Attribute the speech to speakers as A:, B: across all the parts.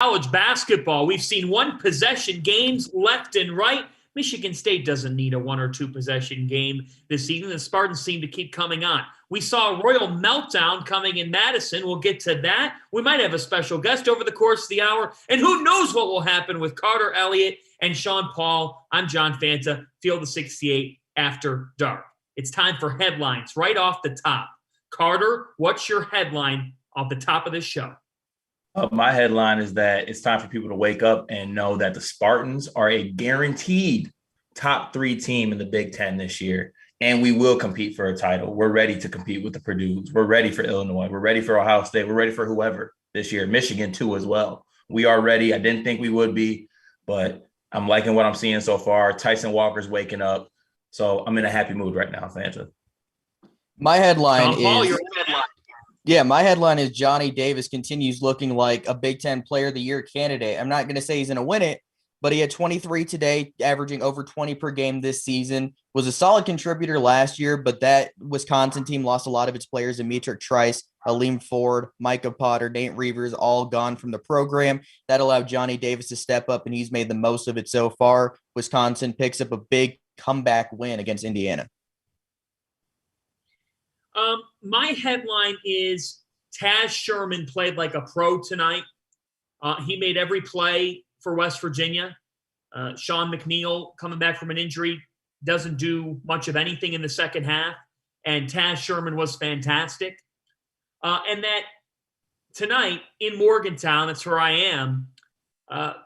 A: College basketball, we've seen one possession games left and right. Michigan State doesn't need a one or two possession game this season. The Spartans seem to keep coming on. We saw a royal meltdown coming in Madison. We'll get to that. We might have a special guest over the course of the hour. And who knows what will happen with Carter Elliott and Sean Paul. I'm John Fanta, Field of 68 After Dark. It's time for headlines right off the top. Carter, what's your headline off the top of this show?
B: My headline is that it's time for people to wake up and know that the Spartans are a guaranteed top 3 team in the Big Ten this year, and we will compete for a title. We're ready to compete with the Purdues. We're ready for Illinois. We're ready for Ohio State. We're ready for whoever this year. Michigan, too, as well. We are ready. I didn't think we would be, but I'm liking what I'm seeing so far. Tyson Walker's waking up, so I'm in a happy mood right now, Fanta.
C: My headline
A: Paul,
C: is...
A: your headline.
C: Yeah, my headline is Johnny Davis continues looking like a Big Ten Player of the Year candidate. I'm not going to say he's going to win it, but he had 23 today, averaging over 20 per game this season. Was a solid contributor last year, but that Wisconsin team lost a lot of its players. Demetric Trice, Aleem Ford, Micah Potter, Nate Reavers, all gone from the program. That allowed Johnny Davis to step up, and he's made the most of it so far. Wisconsin picks up a big comeback win against Indiana.
A: My headline is Taz Sherman played like a pro tonight. He made every play for West Virginia. Sean McNeil, coming back from an injury, doesn't do much of anything in the second half. And Taz Sherman was fantastic. And that tonight in Morgantown, that's where I am,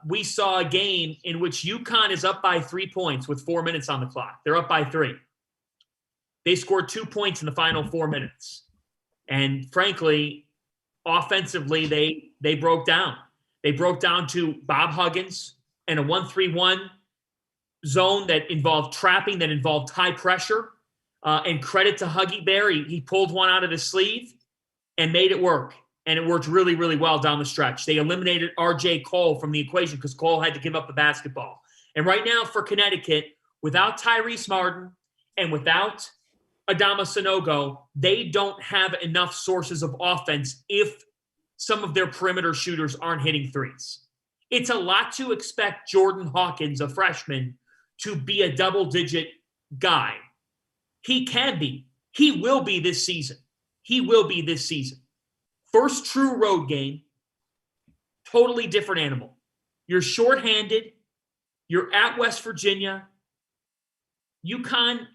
A: we saw a game in which UConn is up by 3 points with 4 minutes on the clock. They're up by 3. They scored 2 points in the final 4 minutes. And frankly, offensively, they broke down. They broke down to Bob Huggins and a 1-3-1 zone that involved trapping, that involved high pressure. And credit to Huggy Bear. He pulled one out of his sleeve and made it work. And it worked really, really well down the stretch. They eliminated R.J. Cole from the equation because Cole had to give up the basketball. And right now for Connecticut, without Tyrese Martin and without Adama Sanogo, they don't have enough sources of offense if some of their perimeter shooters aren't hitting threes. It's a lot to expect Jordan Hawkins, a freshman, to be a double-digit guy. He can be. He will be this season. He will be this season. First true road game, totally different animal. You're shorthanded. You're at West Virginia. UConn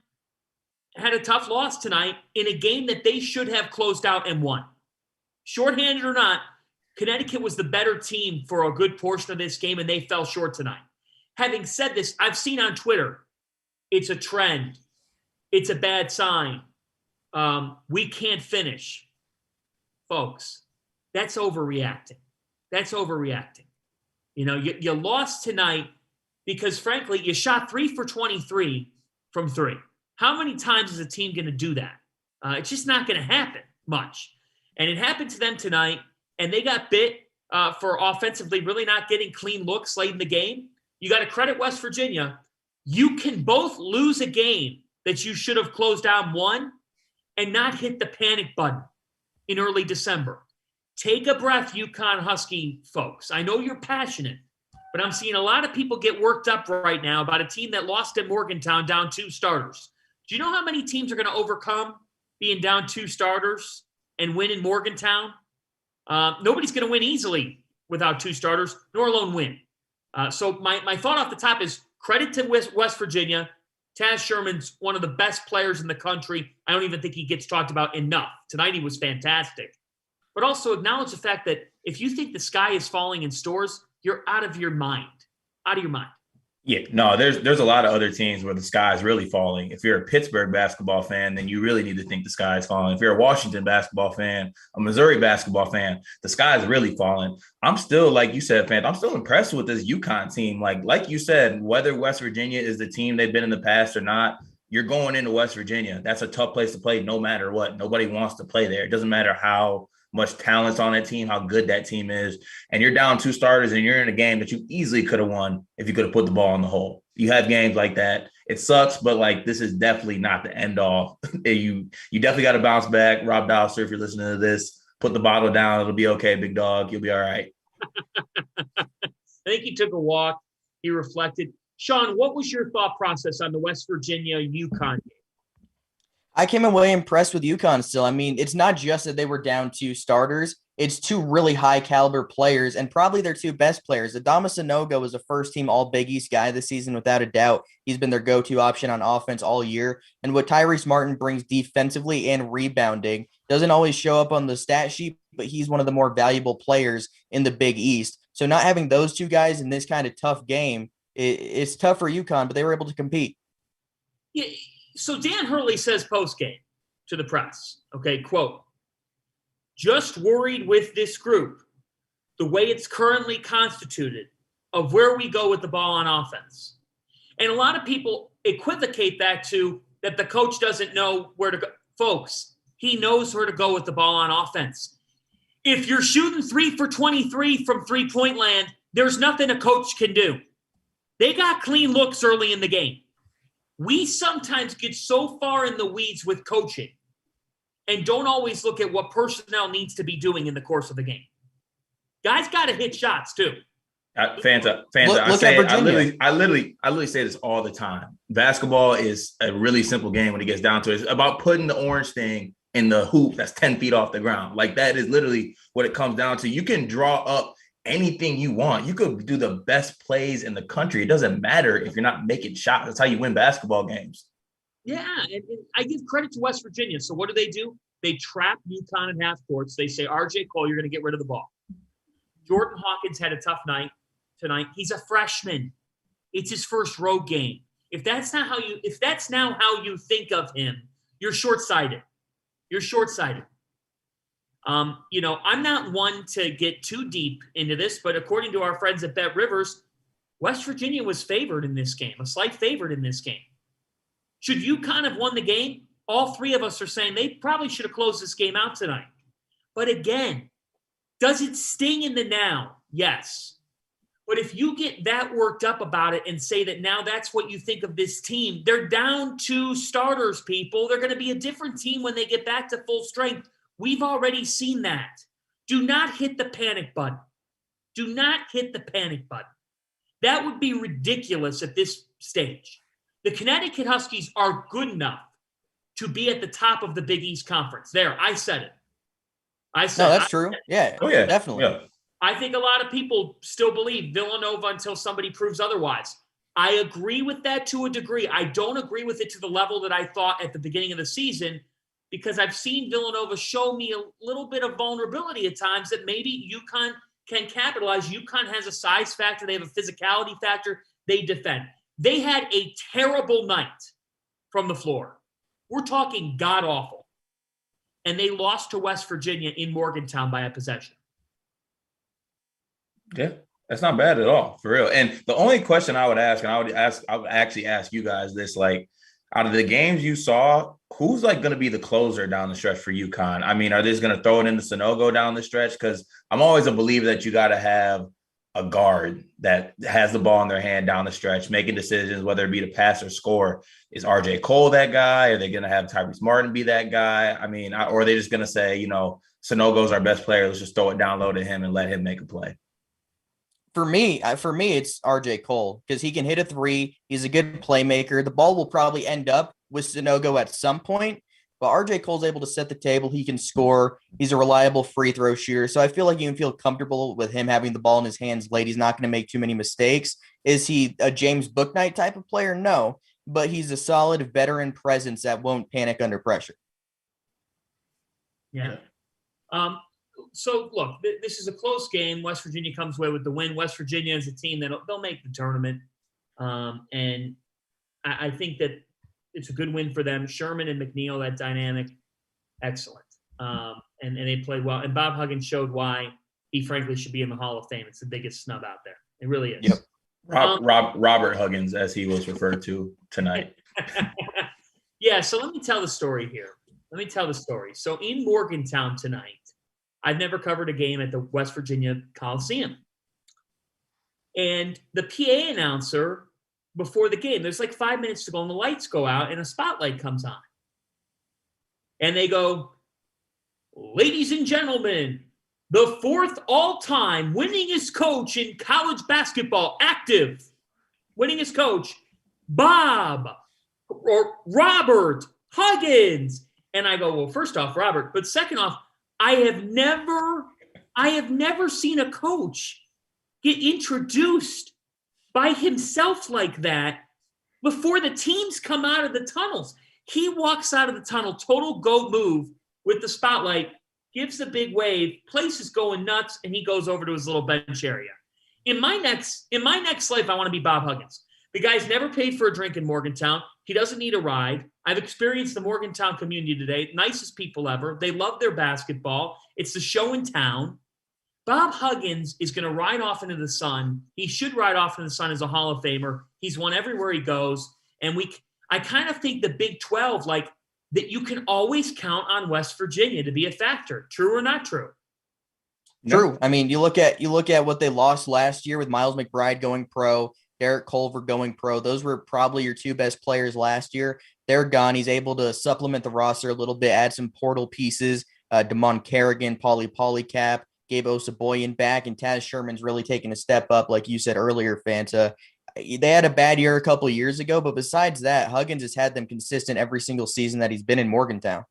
A: had a tough loss tonight in a game that they should have closed out and won. Shorthanded or not, Connecticut was the better team for a good portion of this game, and they fell short tonight. Having said this, I've seen on Twitter, it's a trend. It's a bad sign. We can't finish. Folks, that's overreacting. That's overreacting. You know, you lost tonight because, frankly, you shot 3 for 23 from 3. How many times is a team going to do that? It's just not going to happen much. And it happened to them tonight, and they got bit for offensively really not getting clean looks late in the game. You got to credit West Virginia. You can both lose a game that you should have closed out 1 and not hit the panic button in early December. Take a breath, UConn Husky folks. I know you're passionate, but I'm seeing a lot of people get worked up right now about a team that lost at Morgantown down 2 starters. Do you know how many teams are going to overcome being down 2 starters and win in Morgantown? Nobody's going to win easily without 2 starters, nor alone win. So my thought off the top is credit to West Virginia. Taz Sherman's one of the best players in the country. I don't even think he gets talked about enough. Tonight he was fantastic. But also acknowledge the fact that if you think the sky is falling in stores, you're out of your mind. Out of your mind.
B: Yeah, no, there's a lot of other teams where the sky is really falling. If you're a Pittsburgh basketball fan, then you really need to think the sky is falling. If you're a Washington basketball fan, a Missouri basketball fan, the sky is really falling. I'm still, like you said, fan, I'm still impressed with this UConn team. Like you said, whether West Virginia is the team they've been in the past or not, you're going into West Virginia. That's a tough place to play no matter what. Nobody wants to play there. It doesn't matter how much talent's on that team, how good that team is. And you're down 2 starters and you're in a game that you easily could have won if you could have put the ball in the hole. You have games like that. It sucks, but like this is definitely not the end all. you definitely got to bounce back. Rob Dowser, if you're listening to this, put the bottle down. It'll be okay, big dog. You'll be all right.
A: I think he took a walk. He reflected. Sean, what was your thought process on the West Virginia UConn game?
C: I came away impressed with UConn still. I mean, it's not just that they were down 2 starters. It's 2 really high caliber players and probably their 2 best players. Adama Sanogo was a first team all Big East guy this season without a doubt. He's been their go-to option on offense all year. And what Tyrese Martin brings defensively and rebounding doesn't always show up on the stat sheet, but he's one of the more valuable players in the Big East. So not having those 2 guys in this kind of tough game, it's tough for UConn, but they were able to compete.
A: Yeah. So Dan Hurley says post-game to the press, okay, quote, "Just worried with this group, the way it's currently constituted, of where we go with the ball on offense." And a lot of people equivocate that to that the coach doesn't know where to go. Folks, he knows where to go with the ball on offense. If you're shooting 3 for 23 from three-point land, there's nothing a coach can do. They got clean looks early in the game. We sometimes get so far in the weeds with coaching and don't always look at what personnel needs to be doing in the course of the game. Guys got to hit shots too.
B: Fanta. I literally say this all the time. Basketball is a really simple game when it gets down to it. It's about putting the orange thing in the hoop that's 10 feet off the ground. Like that is literally what it comes down to. You can draw up anything you want. You could do the best plays in the country. It doesn't matter if you're not making shots. That's how you win basketball games.
A: Yeah, and I give credit to West Virginia. So what do? They trap UConn in half courts. They say, RJ Cole, you're going to get rid of the ball. Jordan Hawkins had a tough night tonight. He's a freshman. It's his first road game. If that's now how you think of him, you're short-sighted. You're short-sighted. I'm not one to get too deep into this, but according to our friends at Bet Rivers, West Virginia was favored in this game, a slight favorite in this game. Should UConn have won the game? All 3 of us are saying they probably should have closed this game out tonight. But again, does it sting in the now? Yes. But if you get that worked up about it and say that now that's what you think of this team, they're down 2 starters, people. They're going to be a different team when they get back to full strength. We've already seen that. Do not hit the panic button. Do not hit the panic button. That would be ridiculous at this stage. The Connecticut Huskies are good enough to be at the top of the Big East Conference. There, I said it.
C: No, that's true. Yeah. Oh, yeah. Definitely. Yeah.
A: I think a lot of people still believe Villanova until somebody proves otherwise. I agree with that to a degree. I don't agree with it to the level that I thought at the beginning of the season, because I've seen Villanova show me a little bit of vulnerability at times that maybe UConn can capitalize. UConn has a size factor. They have a physicality factor. They defend. They had a terrible night from the floor. We're talking god-awful. And they lost to West Virginia in Morgantown by a possession.
B: Yeah, that's not bad at all, for real. And the only question I would ask, and I would actually ask you guys this, like, out of the games you saw, who's like going to be the closer down the stretch for UConn? I mean, are they just going to throw it into Sanogo down the stretch? Because I'm always a believer that you got to have a guard that has the ball in their hand down the stretch, making decisions, whether it be to pass or score. Is RJ Cole that guy? Are they going to have Tyrese Martin be that guy? I mean, or are they just going to say, Sanogo's our best player, let's just throw it down low to him and let him make a play?
C: For me, it's RJ Cole, because he can hit a 3. He's a good playmaker. The ball will probably end up with Sanogo at some point, but RJ Cole's able to set the table. He can score. He's a reliable free throw shooter. So I feel like you can feel comfortable with him having the ball in his hands late. He's not going to make too many mistakes. Is he a James Bouknight type of player? No, but he's a solid veteran presence that won't panic under pressure.
A: Yeah. So, look, this is a close game. West Virginia comes away with the win. West Virginia is a team that they'll make the tournament. And I think that it's a good win for them. Sherman and McNeil, that dynamic, excellent. And they played well. And Bob Huggins showed why he, frankly, should be in the Hall of Fame. It's the biggest snub out there. It really is.
B: Yep. Robert Huggins, as he was referred to tonight.
A: Yeah, so let me tell the story here. So in Morgantown tonight, I've never covered a game at the West Virginia Coliseum. And the PA announcer, before the game, there's like 5 minutes to go and the lights go out and a spotlight comes on. And they go, "Ladies and gentlemen, the fourth all-time winningest coach in college basketball, active winningest coach, Bob or Robert Huggins. And I go, well, first off, Robert, but second off, I have never seen a coach get introduced by himself like that before the teams come out of the tunnels. He walks out of the tunnel, total goat move with the spotlight, gives the big wave, place is going nuts, and he goes over to his little bench area. In my next life, I want to be Bob Huggins. The guy's never paid for a drink in Morgantown. He doesn't need a ride. I've experienced the Morgantown community today. Nicest people ever. They love their basketball. It's the show in town. Bob Huggins is going to ride off into the sun. He should ride off into the sun as a Hall of Famer. He's won everywhere he goes. And I kind of think the Big 12, like, that you can always count on West Virginia to be a factor. True or not true?
C: True. I mean, you look at what they lost last year with Miles McBride going pro, Derek Culver going pro. Those were probably your two best players last year. They're gone. He's able to supplement the roster a little bit, add some portal pieces. Damon Kerrigan, Pauly Polycap, Gabe Osaboyan back, and Taz Sherman's really taken a step up, like you said earlier, Fanta. They had a bad year a couple of years ago, but besides that, Huggins has had them consistent every single season that he's been in Morgantown.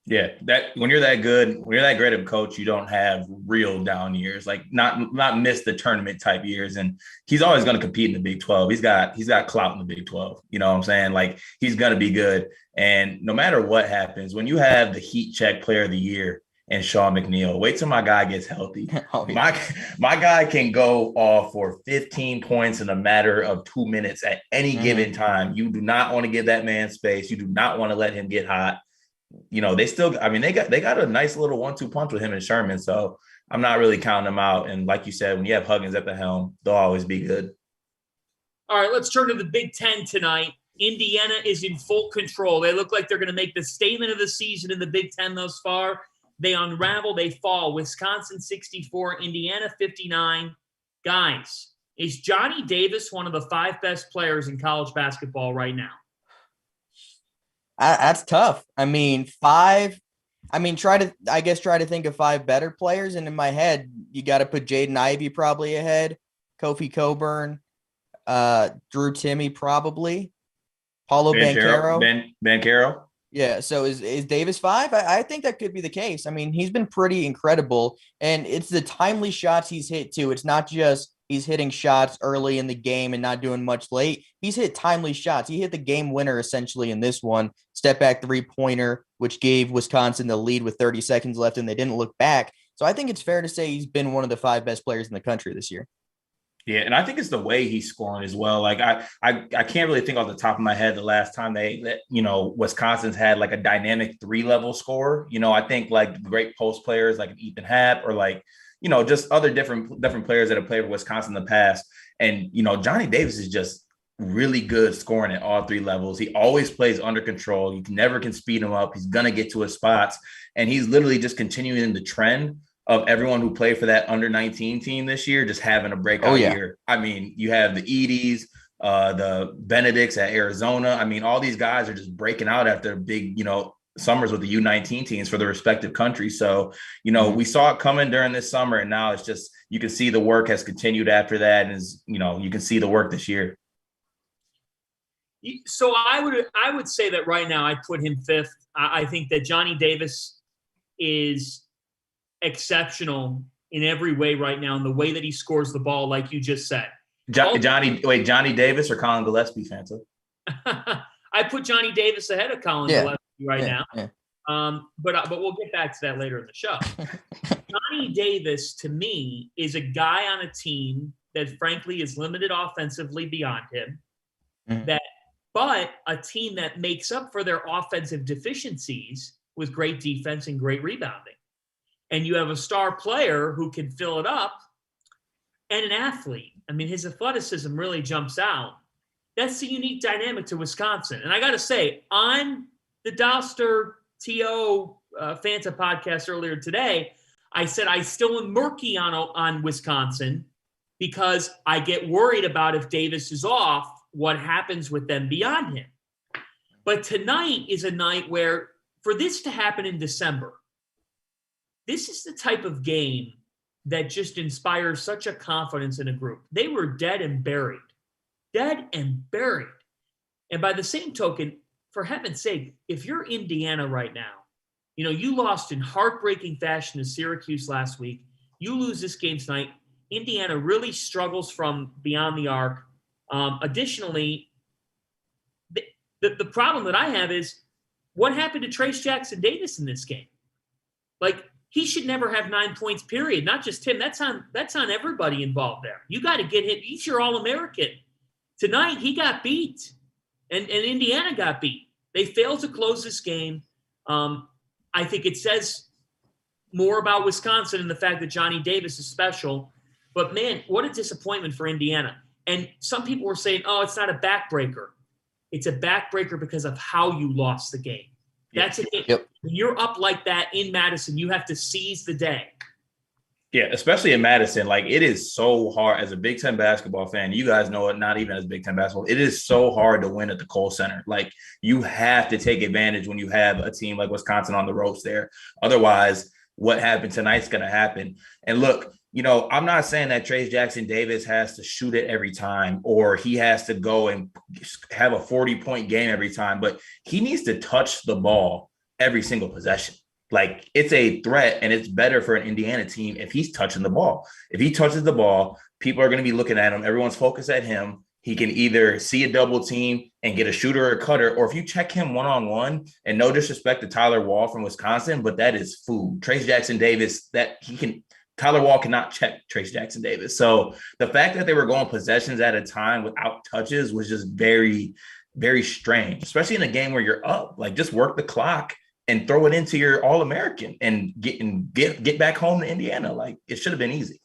B: Yeah, that when you're that good, when you're that great of a coach, you don't have real down years, like not miss the tournament type years. And he's always going to compete in the Big 12. He's got clout in the Big 12. You know what I'm saying? Like, he's going to be good. And no matter what happens, when you have the heat check player of the year and Sean McNeil, wait till my guy gets healthy.
C: Oh, yeah.
B: My guy can go off for 15 points in a matter of 2 minutes at any given time. You do not want to give that man space. You do not want to let him get hot. You know, they got a nice little 1-2 punch with him and Sherman. So I'm not really counting them out. And like you said, when you have Huggins at the helm, they'll always be good.
A: All right, let's turn to the Big Ten tonight. Indiana is in full control. They look like they're going to make the statement of the season in the Big Ten thus far. They unravel, they fall. Wisconsin 64, Indiana 59. Guys, is Johnny Davis one of the 5 best players in college basketball right now?
C: That's tough. I mean, 5. I mean, try to think of 5 better players. And in my head, you got to put Jaden Ivey probably ahead, Kofi Coburn, Drew Timme probably, Paulo Banchero.
B: Banchero.
C: Yeah. So is Davis 5? I think that could be the case. I mean, he's been pretty incredible, and it's the timely shots he's hit too. It's not just he's hitting shots early in the game and not doing much late. He's hit timely shots. He hit the game winner essentially in this one, step back 3-pointer, which gave Wisconsin the lead with 30 seconds left, and they didn't look back. So I think it's fair to say he's been one of the 5 best players in the country this year.
B: Yeah, and I think it's the way he's scoring as well. Like, I can't really think off the top of my head the last time Wisconsin's had like a dynamic 3-level scorer. You know, I think like great post players like Ethan Happ or like, you know, just other different players that have played for Wisconsin in the past. And, you know, Johnny Davis is just really good scoring at all 3 levels. He always plays under control. You never can speed him up. He's going to get to his spots. And he's literally just continuing the trend of everyone who played for that under-19 team this year, just having a breakout year. I mean, you have the Edys, the Benedicts at Arizona. I mean, all these guys are just breaking out after big, you know, summers with the U19 teams for the respective countries. So, you know, we saw it coming during this summer, and now it's just, you can see the work has continued after that. And is, you know, you can see the work this year.
A: So I would say that right now I'd put him 5th. I think that Johnny Davis is exceptional in every way right now, in the way that he scores the ball, like you just said.
B: Johnny Davis or Colin Gillespie, Fanta?
A: I put Johnny Davis ahead of Colin Gillespie now.
C: Yeah.
A: But we'll get back to that later in the show. Johnny Davis, to me, is a guy on a team that frankly is limited offensively beyond him, but a team that makes up for their offensive deficiencies with great defense and great rebounding. And you have a star player who can fill it up, and an athlete. I mean, his athleticism really jumps out. That's the unique dynamic to Wisconsin. And I got to say, on the Doster TO Fanta podcast earlier today, I said I still am murky on Wisconsin because I get worried about if Davis is off, what happens with them beyond him. But tonight is a night where, for this to happen in December, this is the type of game that just inspires such a confidence in a group. They were dead and buried. Dead and buried. And by the same token, for heaven's sake, if you're Indiana right now, you lost in heartbreaking fashion to Syracuse last week. You lose this game tonight. Indiana really struggles from beyond the arc. Additionally, the problem that I have is what happened to Trace Jackson Davis in this game? Like, he should never have 9 points, period. Not just him. That's on everybody involved there. You got to get him. He's your All-American. Tonight, he got beat, and Indiana got beat. They failed to close this game. I think it says more about Wisconsin and the fact that Johnny Davis is special. But, man, what a disappointment for Indiana. And some people were saying, oh, it's not a backbreaker. It's a backbreaker because of how you lost the game. That's it.
C: Yep.
A: When you're up like that in Madison, you have to seize the day.
B: Yeah, especially in Madison. Like, it is so hard as a Big Ten basketball fan. You guys know it, not even as Big Ten basketball. It is so hard to win at the Kohl Center. Like, you have to take advantage when you have a team like Wisconsin on the ropes there. Otherwise, what happened tonight's going to happen. And look, I'm not saying that Trace Jackson Davis has to shoot it every time or he has to go and have a 40-point game every time, but he needs to touch the ball every single possession. Like, it's a threat, and it's better for an Indiana team if he's touching the ball. If he touches the ball, people are going to be looking at him. Everyone's focused at him. He can either see a double team and get a shooter or a cutter, or if you check him one-on-one, and no disrespect to Tyler Wall from Wisconsin, but that is food. Trace Jackson Davis, Tyler Wall cannot check Trace Jackson Davis. So the fact that they were going possessions at a time without touches was just very, very strange, especially in a game where you're up. Like, just work the clock and throw it into your All-American and get back home to Indiana. Like, it should have been easy.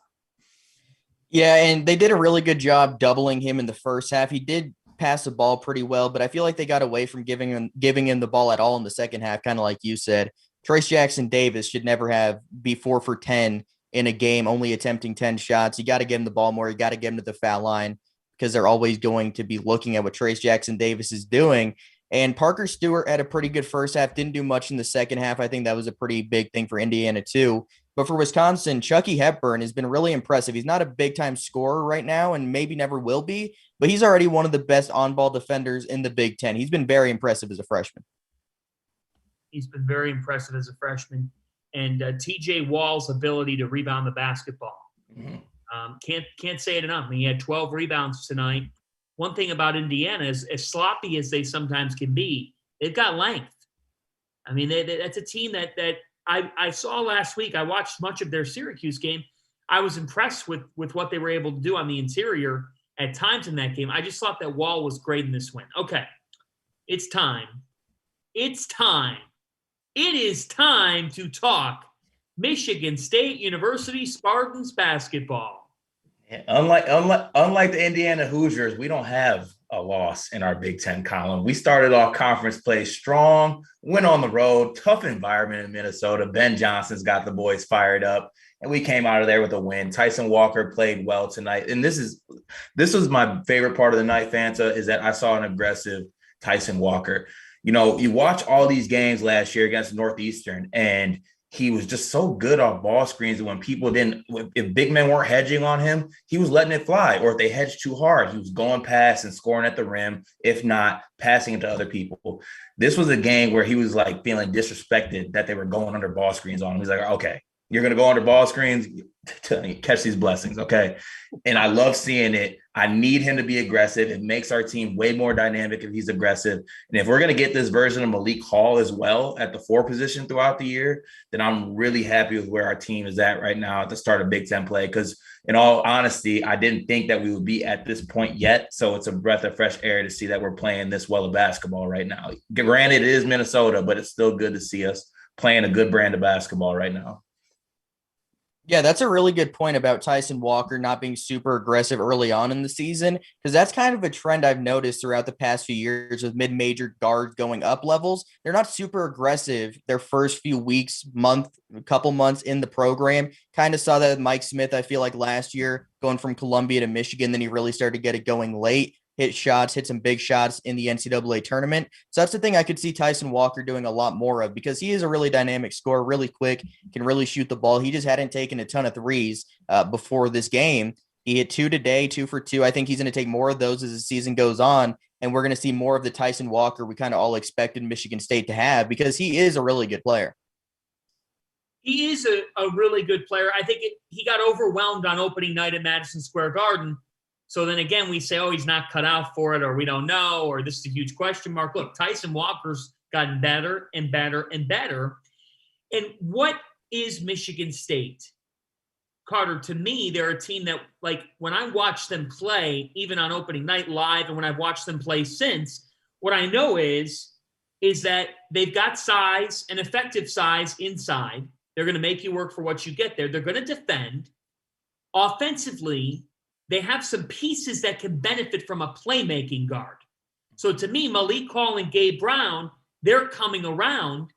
C: Yeah, and they did a really good job doubling him in the first half. He did pass the ball pretty well, but I feel like they got away from giving him the ball at all in the second half, kind of like you said. Trace Jackson Davis should never be 4 for 10 in a game, only attempting 10 shots. You got to give him the ball more. You got to get him to the foul line because they're always going to be looking at what Trace Jackson Davis is doing. And Parker Stewart had a pretty good first half, didn't do much in the second half. I think that was a pretty big thing for Indiana too. But for Wisconsin, Chucky Hepburn has been really impressive. He's not a big-time scorer right now and maybe never will be, but he's already one of the best on-ball defenders in the Big Ten. He's been very impressive as a freshman.
A: He's been very impressive as a freshman. And T.J. Wall's ability to rebound the basketball. Can't say it enough. I mean, he had 12 rebounds tonight. One thing about Indiana is, as sloppy as they sometimes can be, they've got length. I mean, that's a team that I saw last week. I watched much of their Syracuse game. I was impressed with what they were able to do on the interior at times in that game. I just thought that Wall was great in this win. Okay, it's time. It's time. It is time to talk Michigan State University Spartans basketball.
B: Yeah, unlike the Indiana Hoosiers, we don't have a loss in our Big Ten column. We started off conference play strong, went on the road, tough environment in Minnesota. Ben Johnson's got the boys fired up, and we came out of there with a win. Tyson Walker played well tonight. And this was my favorite part of the night, Fanta, is that I saw an aggressive Tyson Walker. You watch all these games last year against Northeastern, and he was just so good off ball screens. And when people if big men weren't hedging on him, he was letting it fly. Or if they hedged too hard, he was going past and scoring at the rim. If not, passing it to other people. This was a game where he was like feeling disrespected that they were going under ball screens on him. He's like, okay, you're going to go under ball screens, catch these blessings. Okay. And I love seeing it. I need him to be aggressive. It makes our team way more dynamic if he's aggressive. And if we're going to get this version of Malik Hall as well at the 4 position throughout the year, then I'm really happy with where our team is at right now at the start of Big Ten play. Because in all honesty, I didn't think that we would be at this point yet. So it's a breath of fresh air to see that we're playing this well of basketball right now. Granted, it is Minnesota, but it's still good to see us playing a good brand of basketball right now.
C: Yeah, that's a really good point about Tyson Walker not being super aggressive early on in the season, because that's kind of a trend I've noticed throughout the past few years with mid-major guards going up levels. They're not super aggressive their first few weeks, couple months in the program. Kind of saw that with Mike Smith, I feel like last year, going from Columbia to Michigan, then he really started to get it going late. hit some big shots in the NCAA tournament. So that's the thing I could see Tyson Walker doing a lot more of, because he is a really dynamic scorer, really quick, can really shoot the ball. He just hadn't taken a ton of threes before this game. He hit 2 today, 2 for 2. I think he's going to take more of those as the season goes on, and we're going to see more of the Tyson Walker we kind of all expected Michigan State to have, because he is a really good player.
A: He is a really good player. I think he got overwhelmed on opening night at Madison Square Garden. So then again, we say, oh, he's not cut out for it, or we don't know, or this is a huge question mark. Look, Tyson Walker's gotten better and better and better. And what is Michigan State? Carter, to me, they're a team that, like, when I watch them play, even on opening night live, and when I've watched them play since, what I know is that they've got size and effective size inside. They're going to make you work for what you get there. They're going to defend. Offensively, they have some pieces that can benefit from a playmaking guard. So to me, Malik Hall and Gabe Brown, they're coming around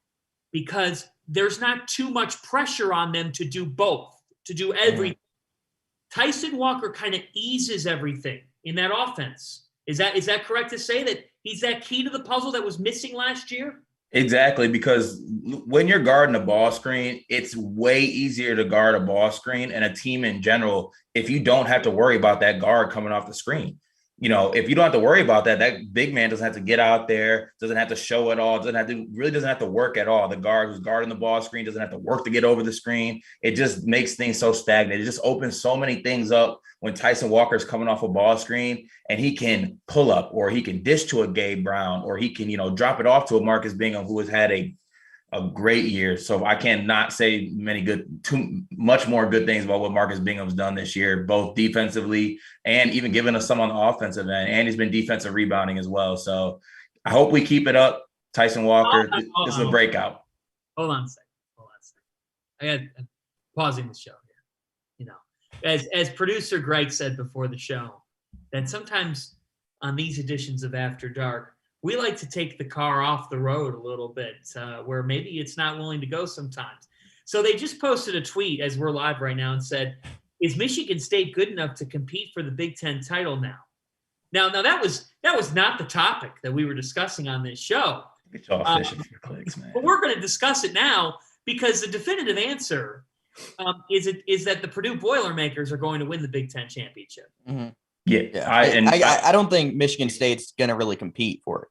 A: because there's not too much pressure on them to do both, to do everything. Tyson Walker kind of eases everything in that offense. Is that correct to say that he's that key to the puzzle that was missing last year?
B: Exactly, because when you're guarding a ball screen, it's way easier to guard a ball screen and a team in general if you don't have to worry about that guard coming off the screen. You know, if you don't have to worry about that, that big man doesn't have to get out there, doesn't have to show it all, doesn't have to work at all. The guard who's guarding the ball screen doesn't have to work to get over the screen. It just makes things so stagnant. It just opens so many things up when Tyson Walker is coming off a ball screen and he can pull up, or he can dish to a Gabe Brown, or he can, drop it off to a Marcus Bingham, who has had a great year. So I cannot say too much more good things about what Marcus Bingham's done this year, both defensively and even giving us some on the offensive end. And he's been defensive rebounding as well. So I hope we keep it up. Tyson Walker, this is a breakout.
A: Hold on a second. I got pausing the show here. As producer Greg said before the show, that sometimes on these editions of After Dark, we like to take the car off the road a little bit, where maybe it's not willing to go sometimes. So they just posted a tweet as we're live right now and said, is Michigan State good enough to compete for the Big Ten title now? Now that was not the topic that we were discussing on this show.
B: Get y'all fishing for clicks, man.
A: But we're going to discuss it now, because the definitive answer is that the Purdue Boilermakers are going to win the Big Ten championship.
C: Mm-hmm.
B: Yeah.
C: I don't think Michigan State's going to really compete for it.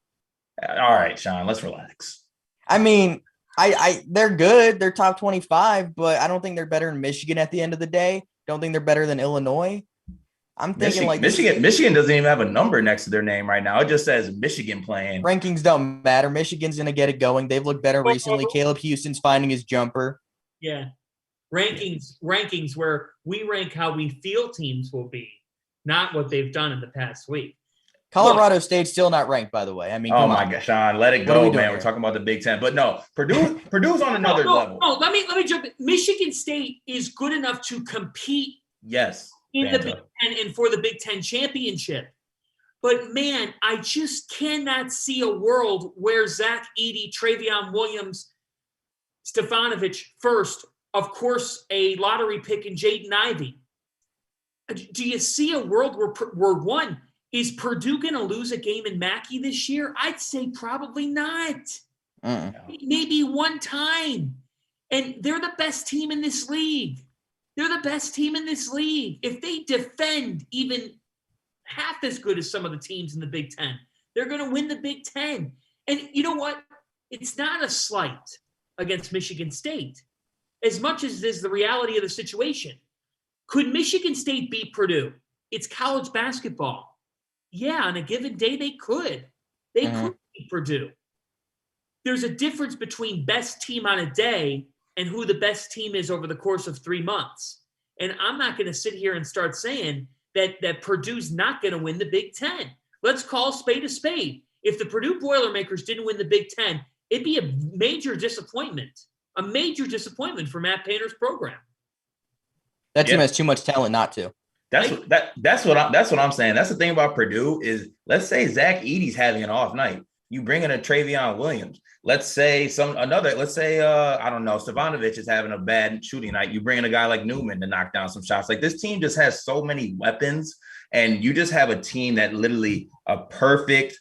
B: All right, Sean, let's relax.
C: I mean, they're good. They're top 25, but I don't think they're better than Michigan at the end of the day. Don't think they're better than Illinois. I'm thinking
B: Michigan doesn't even have a number next to their name right now. It just says Michigan playing.
C: Rankings don't matter. Michigan's going to get it going. They've looked better recently. Caleb Houston's finding his jumper.
A: Yeah. Rankings where we rank how we feel teams will be, not what they've done in the past week.
C: Colorado State's still not ranked, by the way. I mean,
B: oh my gosh, Sean, let it go, man.
C: We're
B: talking about the Big Ten, but no, Purdue's on another level.
A: No, let me jump in. Michigan State is good enough to compete.
B: Yes,
A: in the Big Ten and for the Big Ten championship. But man, I just cannot see a world where Zach Edey, Travion Williams, Stefanovic first, of course, a lottery pick in Jaden Ivey. Do you see a world where one? Is Purdue going to lose a game in Mackey this year? I'd say probably not. Maybe one time. And they're the best team in this league. If they defend even half as good as some of the teams in the Big Ten, they're going to win the Big Ten. And you know what? It's not a slight against Michigan State, as much as it is the reality of the situation. Could Michigan State beat Purdue? It's college basketball. Yeah, on a given day, they could. They could beat Purdue. There's a difference between best team on a day and who the best team is over the course of 3 months. And I'm not going to sit here and start saying that Purdue's not going to win the Big Ten. Let's call spade a spade. If the Purdue Boilermakers didn't win the Big Ten, it'd be a major disappointment for Matt Painter's program.
C: That team has too much talent not to.
B: That's what I'm saying. That's the thing about Purdue is, let's say Zach Edey's having an off night. You bring in a Travion Williams. Let's say I don't know, Stefanovic is having a bad shooting night. You bring in a guy like Newman to knock down some shots. Like, this team just has so many weapons And you just have a team that literally a perfect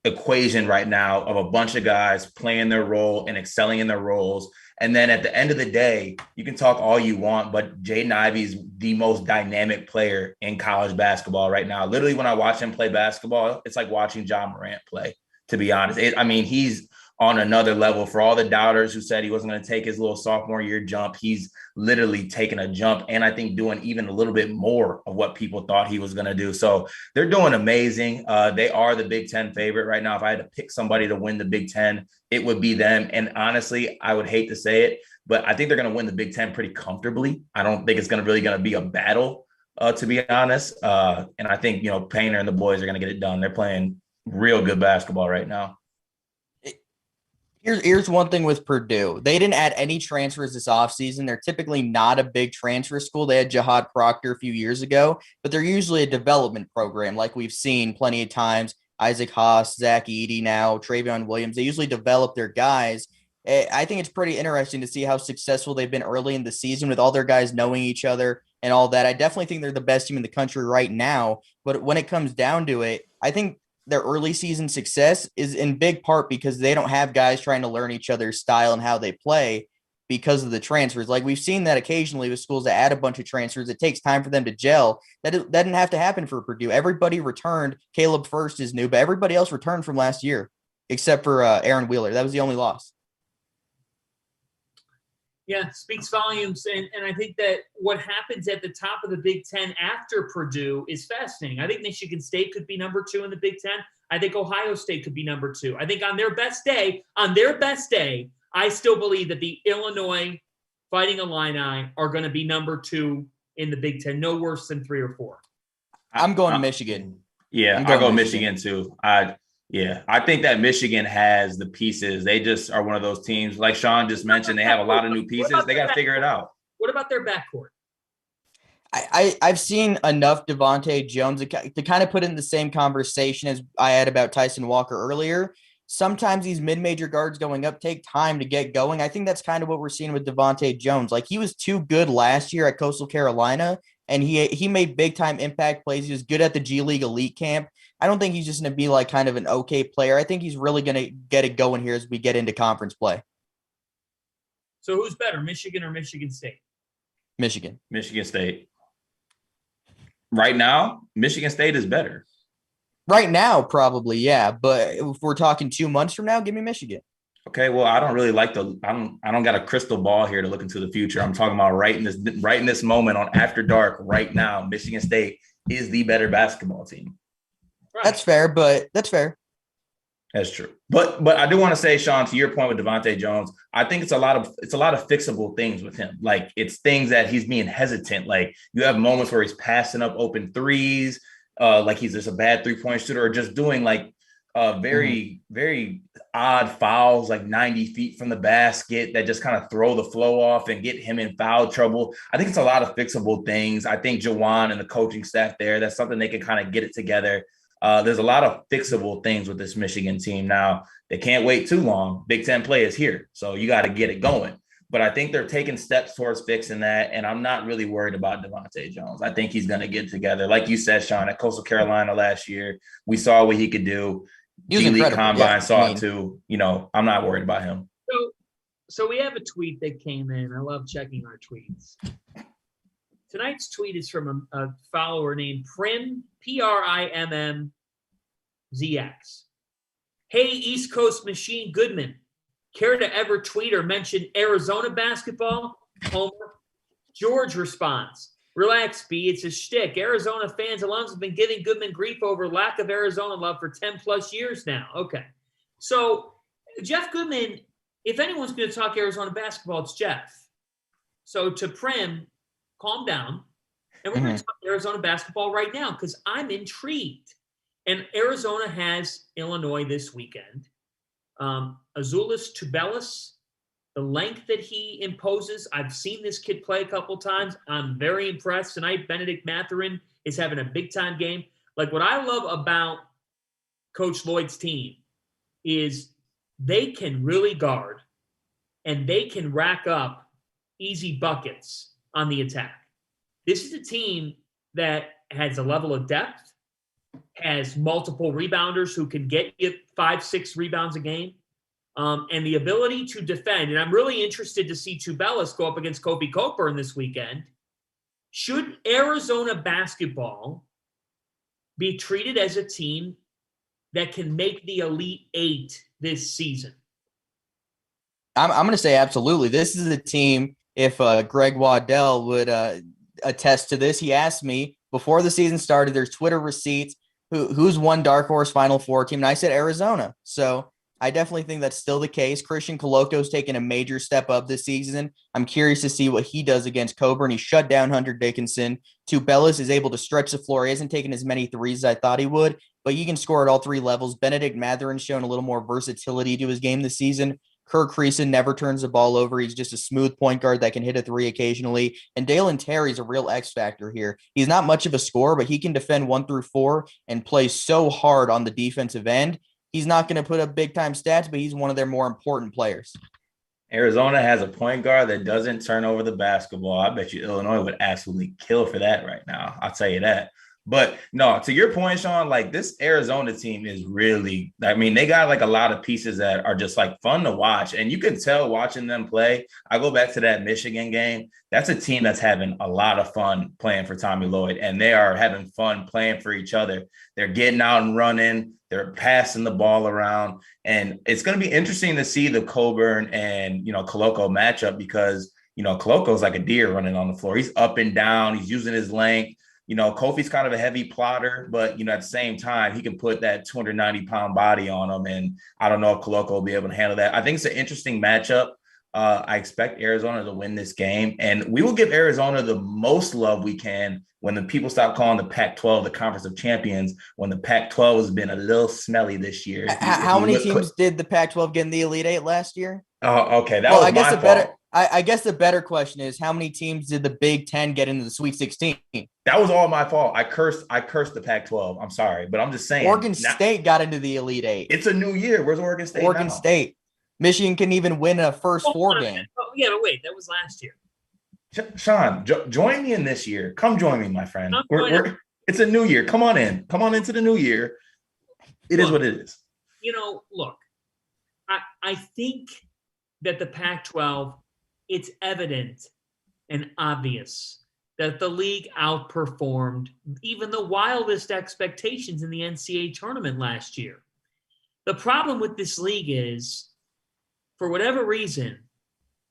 B: equation right now of a bunch of guys playing their role and excelling in their roles. And then at the end of the day, you can talk all you want, but Jaden Ivey is the most dynamic player in college basketball right now. Literally, when I watch him play basketball, it's like watching John Morant play, to be honest. He's on another level. For all the doubters who said he wasn't going to take his little sophomore year jump, he's literally taking a jump, and I think doing even a little bit more of what people thought he was going to do. So they're doing amazing. They are the Big Ten favorite right now. If I had to pick somebody to win the Big Ten, it would be them. And honestly, I would hate to say it, but I think they're going to win the Big Ten pretty comfortably. I don't think it's going to be a battle, to be honest. And I think, Painter and the boys are going to get it done. They're playing real good basketball right now.
C: Here's one thing with Purdue. They didn't add any transfers this offseason. They're typically not a big transfer school. They had Jihad Proctor a few years ago, but they're usually a development program like we've seen plenty of times. Isaac Haas, Zach Edey now, Travion Williams. They usually develop their guys. I think it's pretty interesting to see how successful they've been early in the season with all their guys knowing each other and all that. I definitely think they're the best team in the country right now, but when it comes down to it, I think their early season success is in big part because they don't have guys trying to learn each other's style and how they play because of the transfers. Like we've seen that occasionally with schools that add a bunch of transfers. It takes time for them to gel. That didn't have to happen for Purdue. Everybody returned. Caleb First is new, but everybody else returned from last year except for Aaron Wheeler. That was the only loss.
A: Yeah, speaks volumes. And I think that what happens at the top of the Big Ten after Purdue is fascinating. I think Michigan State could be number 2 in the Big Ten. I think Ohio State could be number 2. I think on their best day, I still believe that the Illinois Fighting Illini are going to be number 2 in the Big Ten, no worse than 3 or 4.
C: I'm going to Michigan.
B: Yeah, I'll go Michigan too. I think that Michigan has the pieces. They just are one of those teams, like Sean just mentioned, they have a lot of new pieces. They got to figure it out.
A: What about their backcourt?
C: I've seen enough Devontae Jones to kind of put it in the same conversation as I had about Tyson Walker earlier. Sometimes these mid-major guards going up take time to get going. I think that's kind of what we're seeing with Devontae Jones. Like he was too good last year at Coastal Carolina, and he made big-time impact plays. He was good at the G League Elite Camp. I don't think he's just going to be like kind of an okay player. I think he's really going to get it going here as we get into conference play.
A: So who's better, Michigan or Michigan State?
C: Michigan
B: State. Right now, Michigan State is better.
C: Right now, probably, yeah. But if we're talking 2 months from now, give me Michigan.
B: Okay, well, I don't really like I don't got a crystal ball here to look into the future. I'm talking about right in this moment on After Dark right now, Michigan State is the better basketball team.
A: Right.
C: That's fair, but that's fair.
B: That's true. But I do want to say, Sean, to your point with Devontae Jones, I think it's a lot of fixable things with him. Like it's things that he's being hesitant. Like you have moments where he's passing up open threes, like he's just a bad 3-point shooter, or just doing like very, very odd fouls, like 90 feet from the basket that just kind of throw the flow off and get him in foul trouble. I think it's a lot of fixable things. I think Jawan and the coaching staff there, that's something they can kind of get it together. There's a lot of fixable things with this Michigan team. Now, they can't wait too long. Big Ten play is here, so you got to get it going. But I think they're taking steps towards fixing that, and I'm not really worried about Devontae Jones. I think he's going to get it together. Like you said, Sean, at Coastal Carolina last year, we saw what he could do. G League Combine saw it too. I'm not worried about him.
A: So we have a tweet that came in. I love checking our tweets. Tonight's tweet is from a follower named Prim, PRIMMZX. Hey, East Coast Machine Goodman, care to ever tweet or mention Arizona basketball? Homer. George responds, relax, B, it's a shtick. Arizona fans alone have been giving Goodman grief over lack of Arizona love for 10 plus years now. Okay. So Jeff Goodman, if anyone's going to talk Arizona basketball, it's Jeff. So to Prim, calm down, and we're going to talk Arizona basketball right now because I'm intrigued. And Arizona has Illinois this weekend. Azuolas Tubelis, the length that he imposes, I've seen this kid play a couple times. I'm very impressed. Tonight, Benedict Mathurin is having a big-time game. Like, what I love about Coach Lloyd's team is they can really guard, and they can rack up easy buckets on the attack. This is a team that has a level of depth, has multiple rebounders who can get you 5-6 rebounds a game, and the ability to defend. And I'm really interested to see Tubelis go up against Kobe Cockburn this weekend. Should Arizona basketball be treated as a team that can make the Elite Eight this season?
C: I'm going to say absolutely. This is a team, if Greg Waddell would attest to this, he asked me before the season started, there's Twitter receipts, who's one dark horse Final Four team, and I said Arizona. So I definitely think that's still the case. Christian Coloco's taken a major step up this season. I'm curious to see what he does against Coburn. He shut down Hunter Dickinson. Tubelis is able to stretch the floor. He hasn't taken as many threes as I thought he would, but he can score at all three levels. Benedict Matherin's shown a little more versatility to his game this season. Kirk Creason never turns the ball over. He's just a smooth point guard that can hit a three occasionally. And Dalen Terry's a real X factor here. He's not much of a scorer, but he can defend 1 through 4 and play so hard on the defensive end. He's not going to put up big-time stats, but he's one of their more important players.
B: Arizona has a point guard that doesn't turn over the basketball. I bet you Illinois would absolutely kill for that right now. I'll tell you that. But no, to your point, Sean, like this Arizona team is really, I mean, they got like a lot of pieces that are just like fun to watch. And you can tell watching them play. I go back to that Michigan game. That's a team that's having a lot of fun playing for Tommy Lloyd, and they are having fun playing for each other. They're getting out and running. They're passing the ball around. And it's going to be interesting to see the Coburn and, Coloco matchup because, Coloco's like a deer running on the floor. He's up and down. He's using his length. Kofi's kind of a heavy plotter, but, at the same time, he can put that 290-pound body on him. And I don't know if Coloco will be able to handle that. I think it's an interesting matchup. I expect Arizona to win this game. And we will give Arizona the most love we can when the people stop calling the Pac-12 the Conference of Champions, when the Pac-12 has been a little smelly this year.
C: How many teams did the Pac-12 get in the Elite Eight last year?
B: Oh, okay. That was my fault.
C: I guess the better question is how many teams did the Big Ten get into the Sweet 16?
B: That was all my fault. I cursed the Pac-12. I'm sorry, but I'm just saying.
C: Oregon State got into the Elite Eight.
B: It's a new year. Where's Oregon State?
C: Oregon State. Michigan can even win a first 4 game.
A: Oh, yeah, but wait, that was last year.
B: Sean, join me in this year. Come join me, my friend. It's a new year. Come on in. Come on into the new year. It is what it is.
A: Look, I think that the Pac-12, it's evident and obvious that the league outperformed even the wildest expectations in the NCAA tournament last year. The problem with this league is, for whatever reason,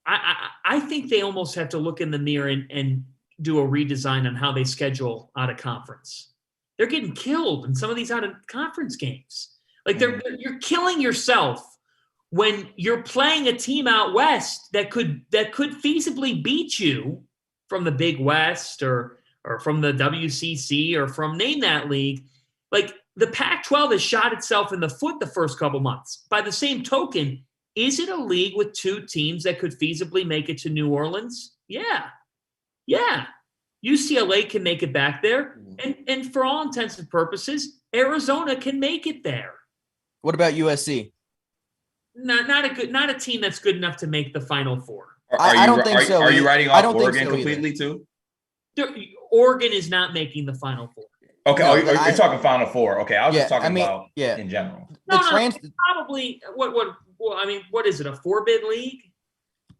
A: I think they almost have to look in the mirror and do a redesign on how they schedule out of conference. They're getting killed in some of these out of conference games. Like you're killing yourself when you're playing a team out west that could feasibly beat you from the Big West or from the WCC or from name that league. Like the Pac-12 has shot itself in the foot the first couple months. By the same token, is it a league with 2 teams that could feasibly make it to New Orleans? Yeah. UCLA can make it back there. And for all intents and purposes, Arizona can make it there.
C: What about USC?
A: Not a team that's good enough to make the Final Four.
C: I don't think so.
B: Are you writing off Oregon completely too?
A: Oregon is not making the Final Four.
B: Okay, you're talking Final Four. Okay, I was just talking about in general.
A: Probably what is it, a 4-bid league?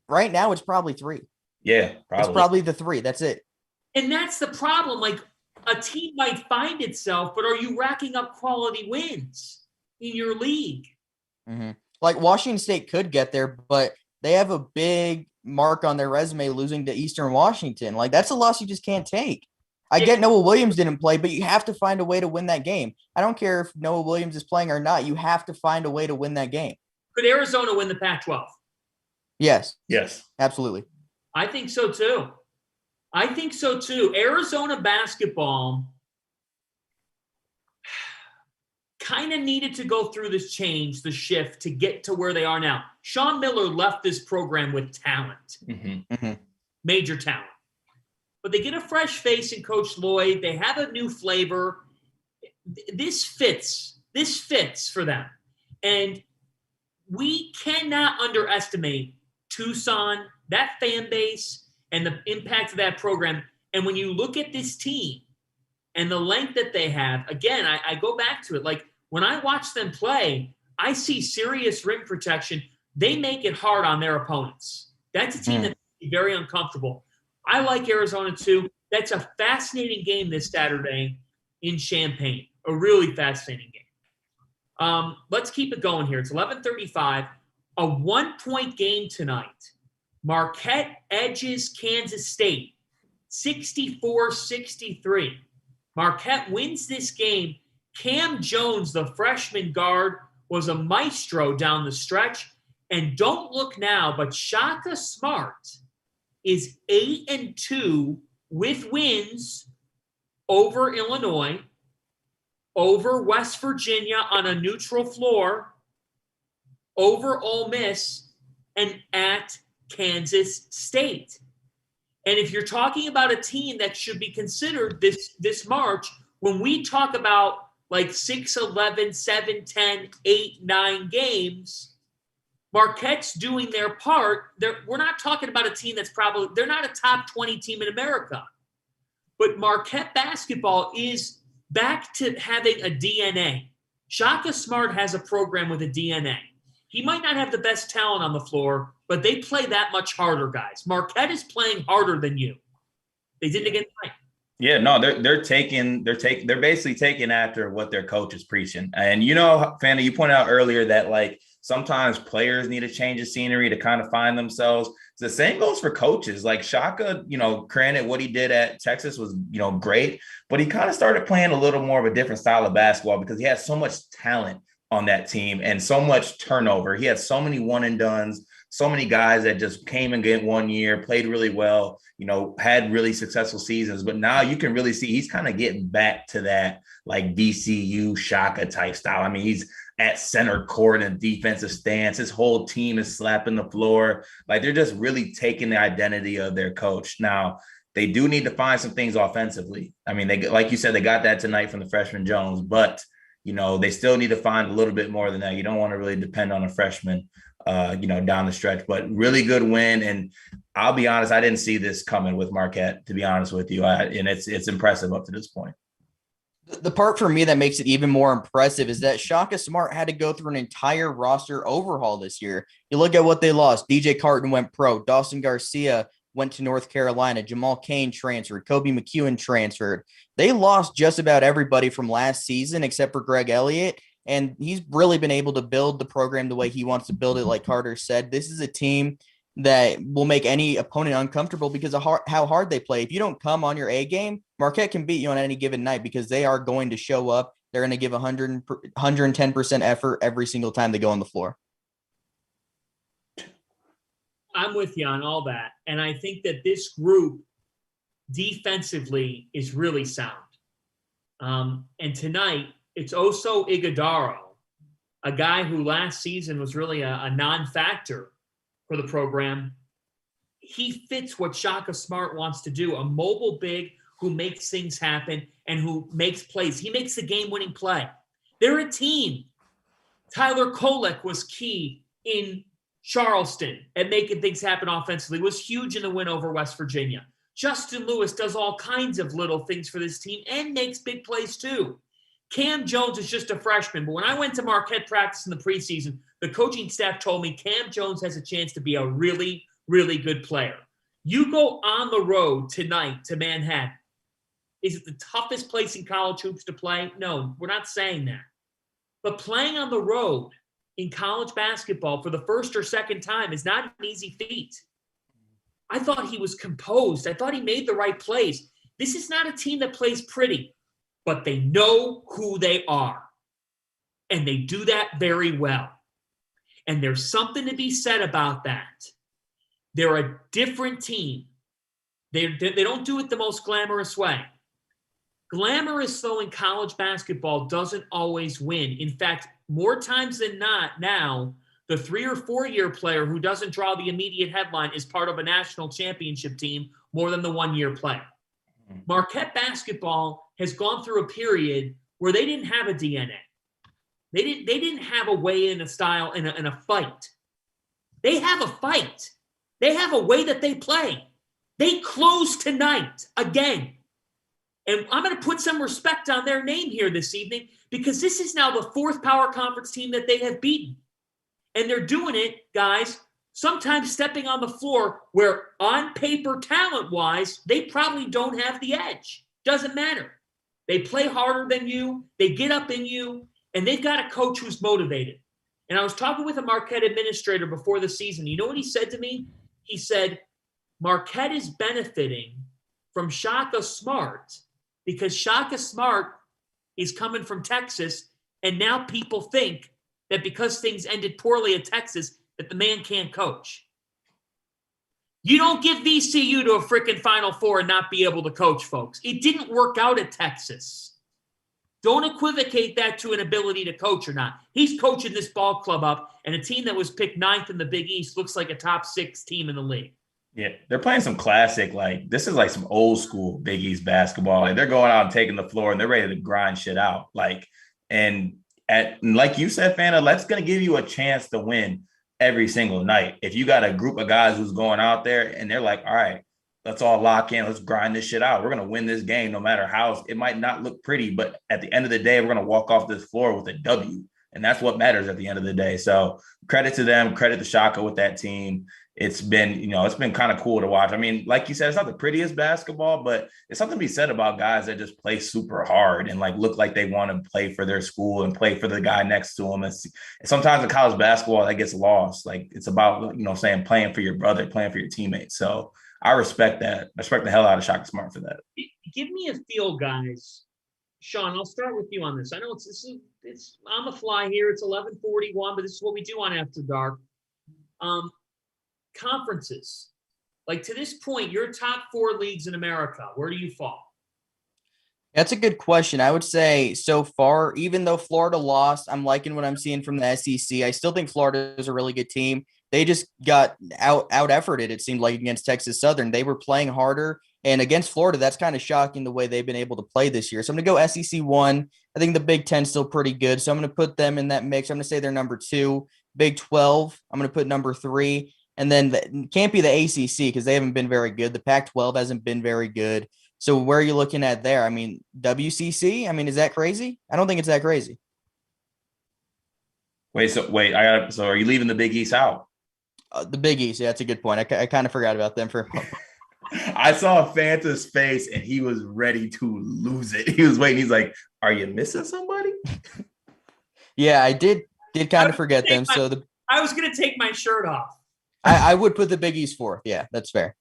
C: Right now, it's probably 3.
B: Yeah, probably.
C: It's probably the 3. That's it.
A: And that's the problem. Like, a team might find itself, but are you racking up quality wins in your league?
C: Mm-hmm. Like, Washington State could get there, but they have a big mark on their resume losing to Eastern Washington. Like, that's a loss you just can't take. I get Noah Williams didn't play, but you have to find a way to win that game. I don't care if Noah Williams is playing or not. You have to find a way to win that game.
A: Could Arizona win the Pac-12?
C: Yes.
B: Yes.
C: Absolutely.
A: I think so too. Arizona basketball kind of needed to go through this change, the shift, to get to where they are now. Sean Miller left this program with talent. Major talent. But they get a fresh face in Coach Lloyd. They have a new flavor. This fits for them. And we cannot underestimate Tucson, that fan base, and the impact of that program. And when you look at this team and the length that they have, again, I go back to it. Like, when I watch them play, I see serious rim protection. They make it hard on their opponents. That's a team that's very uncomfortable. I like Arizona too. That's a fascinating game this Saturday in Champaign. A really fascinating game. Let's keep it going here. It's 11:35. A 1-point game tonight. Marquette edges Kansas State 64-63. Marquette wins this game. Cam Jones, the freshman guard, was a maestro down the stretch. And don't look now, but Shaka Smart is 8-2 with wins over Illinois, over West Virginia on a neutral floor, over Ole Miss, and at Kansas State. And if you're talking about a team that should be considered this March, when we talk about like 6-11, 7-10, 8-9 games, Marquette's doing their part. We're not talking about a team that's probably – they're not a top 20 team in America. But Marquette basketball is back to having a DNA. Shaka Smart has a program with a DNA. He might not have the best talent on the floor, but they play that much harder, guys. Marquette is playing harder than you. They did it again tonight.
B: Yeah, no, they're basically taking after what their coach is preaching. And Fanta, you pointed out earlier that like sometimes players need a change of scenery to kind of find themselves. The same goes for coaches. Like Shaka, granted what he did at Texas was, great, but he kind of started playing a little more of a different style of basketball because he had so much talent on that team and so much turnover. He had so many one and dones, so many guys that just came and get 1 year, played really well, had really successful seasons. But now you can really see he's kind of getting back to that like VCU Shaka type style. I mean, he's at center court in a defensive stance. His whole team is slapping the floor. Like they're just really taking the identity of their coach. Now, they do need to find some things offensively. I mean, they, like you said, they got that tonight from the freshman Jones, but they still need to find a little bit more than that. You don't want to really depend on a freshman, down the stretch, but really good win. And I'll be honest, I didn't see this coming with Marquette, to be honest with you. And it's impressive up to this point.
C: The part for me that makes it even more impressive is that Shaka Smart had to go through an entire roster overhaul this year. You look at what they lost. DJ Carton went pro. Dawson Garcia went to North Carolina. Jamal Cain transferred. Kobe McEwen transferred. They lost just about everybody from last season except for Greg Elliott, and he's really been able to build the program the way he wants to build it. Like Carter said, this is a team that will make any opponent uncomfortable because of how hard they play. If you don't come on your A game, Marquette can beat you on any given night because they are going to show up. They're going to give 110% effort every single time they go on the floor.
A: I'm with you on all that. And I think that this group defensively is really sound. And tonight, it's Oso Ighodaro, a guy who last season was really a non-factor for the program. He fits what Shaka Smart wants to do, a mobile big who makes things happen and who makes plays. He makes the game-winning play. They're a team. Tyler Kolek was key in Charleston at making things happen offensively, was huge in the win over West Virginia. Justin Lewis does all kinds of little things for this team and makes big plays too. Cam Jones is just a freshman, but when I went to Marquette practice in the preseason, the coaching staff told me Cam Jones has a chance to be a really, really good player. You go on the road tonight to Manhattan. Is it the toughest place in college hoops to play? No, we're not saying that. But playing on the road in college basketball for the first or second time is not an easy feat. I thought he was composed. I thought he made the right plays. This is not a team that plays pretty, but they know who they are. And they do that very well. And there's something to be said about that. They're a different team. They don't do it the most glamorous way. Glamorous, though, in college basketball doesn't always win. In fact, more times than not now, the 3 or 4 year player who doesn't draw the immediate headline is part of a national championship team more than the 1 year player. Marquette basketball has gone through a period where they didn't have a DNA. They didn't have a way in, a style, in a fight. They have a fight. They have a way that they play. They close tonight again. And I'm going to put some respect on their name here this evening because this is now the fourth power conference team that they have beaten. And they're doing it, guys, sometimes stepping on the floor where on paper, talent-wise, they probably don't have the edge. Doesn't matter. They play harder than you. They get up in you. And they've got a coach who's motivated. And I was talking with a Marquette administrator before the season. You know what he said to me? He said, Marquette is benefiting from Shaka Smart because Shaka Smart is coming from Texas, and now people think that because things ended poorly at Texas, that the man can't coach. You don't give VCU to a freaking Final Four and not be able to coach, folks. It didn't work out at Texas. Don't equivocate that to an ability to coach or not. He's coaching this ball club up, and a team that was picked 9th in the Big East looks like a top 6 team in the league.
B: Yeah, they're playing some classic, like this is like some old school Big East basketball. Like they're going out and taking the floor and they're ready to grind shit out. Like, and like you said, Fanta, that's going to give you a chance to win every single night. If you got a group of guys who's going out there and they're like, all right, let's all lock in. Let's grind this shit out. We're going to win this game no matter how it might not look pretty. But at the end of the day, we're going to walk off this floor with a W. And that's what matters at the end of the day. So credit to them, credit to Shaka with that team. It's been, it's been kind of cool to watch. I mean, like you said, it's not the prettiest basketball, but it's something to be said about guys that just play super hard and like look like they want to play for their school and play for the guy next to them. And sometimes in college basketball that gets lost. Like it's about, saying playing for your brother, playing for your teammates. So I respect that. I respect the hell out of Shaka Smart for that.
A: Give me a feel, guys. Sean, I'll start with you on this. I know it's on the fly here. It's 11:41, but this is what we do on After Dark. Conferences. Like to this point, your top 4 leagues in America, where do you fall?
C: That's a good question. I would say so far, even though Florida lost, I'm liking what I'm seeing from the SEC. I still think Florida is a really good team. They just got out efforted, it seemed like, against Texas Southern. They were playing harder. And against Florida, that's kind of shocking the way they've been able to play this year. So I'm going to go SEC 1. I think the Big Ten is still pretty good. So I'm going to put them in that mix. I'm going to say they're number 2. Big 12, I'm going to put number 3. And then can't be the ACC because they haven't been very good. The Pac-12 hasn't been very good. So where are you looking at there? I mean, WCC? I mean, is that crazy? I don't think it's that crazy.
B: So are you leaving the Big East out?
C: The Big East, yeah, that's a good point. I kind of forgot about them for a moment.
B: I saw Fanta's face and he was ready to lose it. He was waiting. He's like, are you missing somebody?
C: Yeah, I did kind of forget them.
A: I was going to take my shirt off.
C: I would put the Big East 4th. Yeah, that's fair.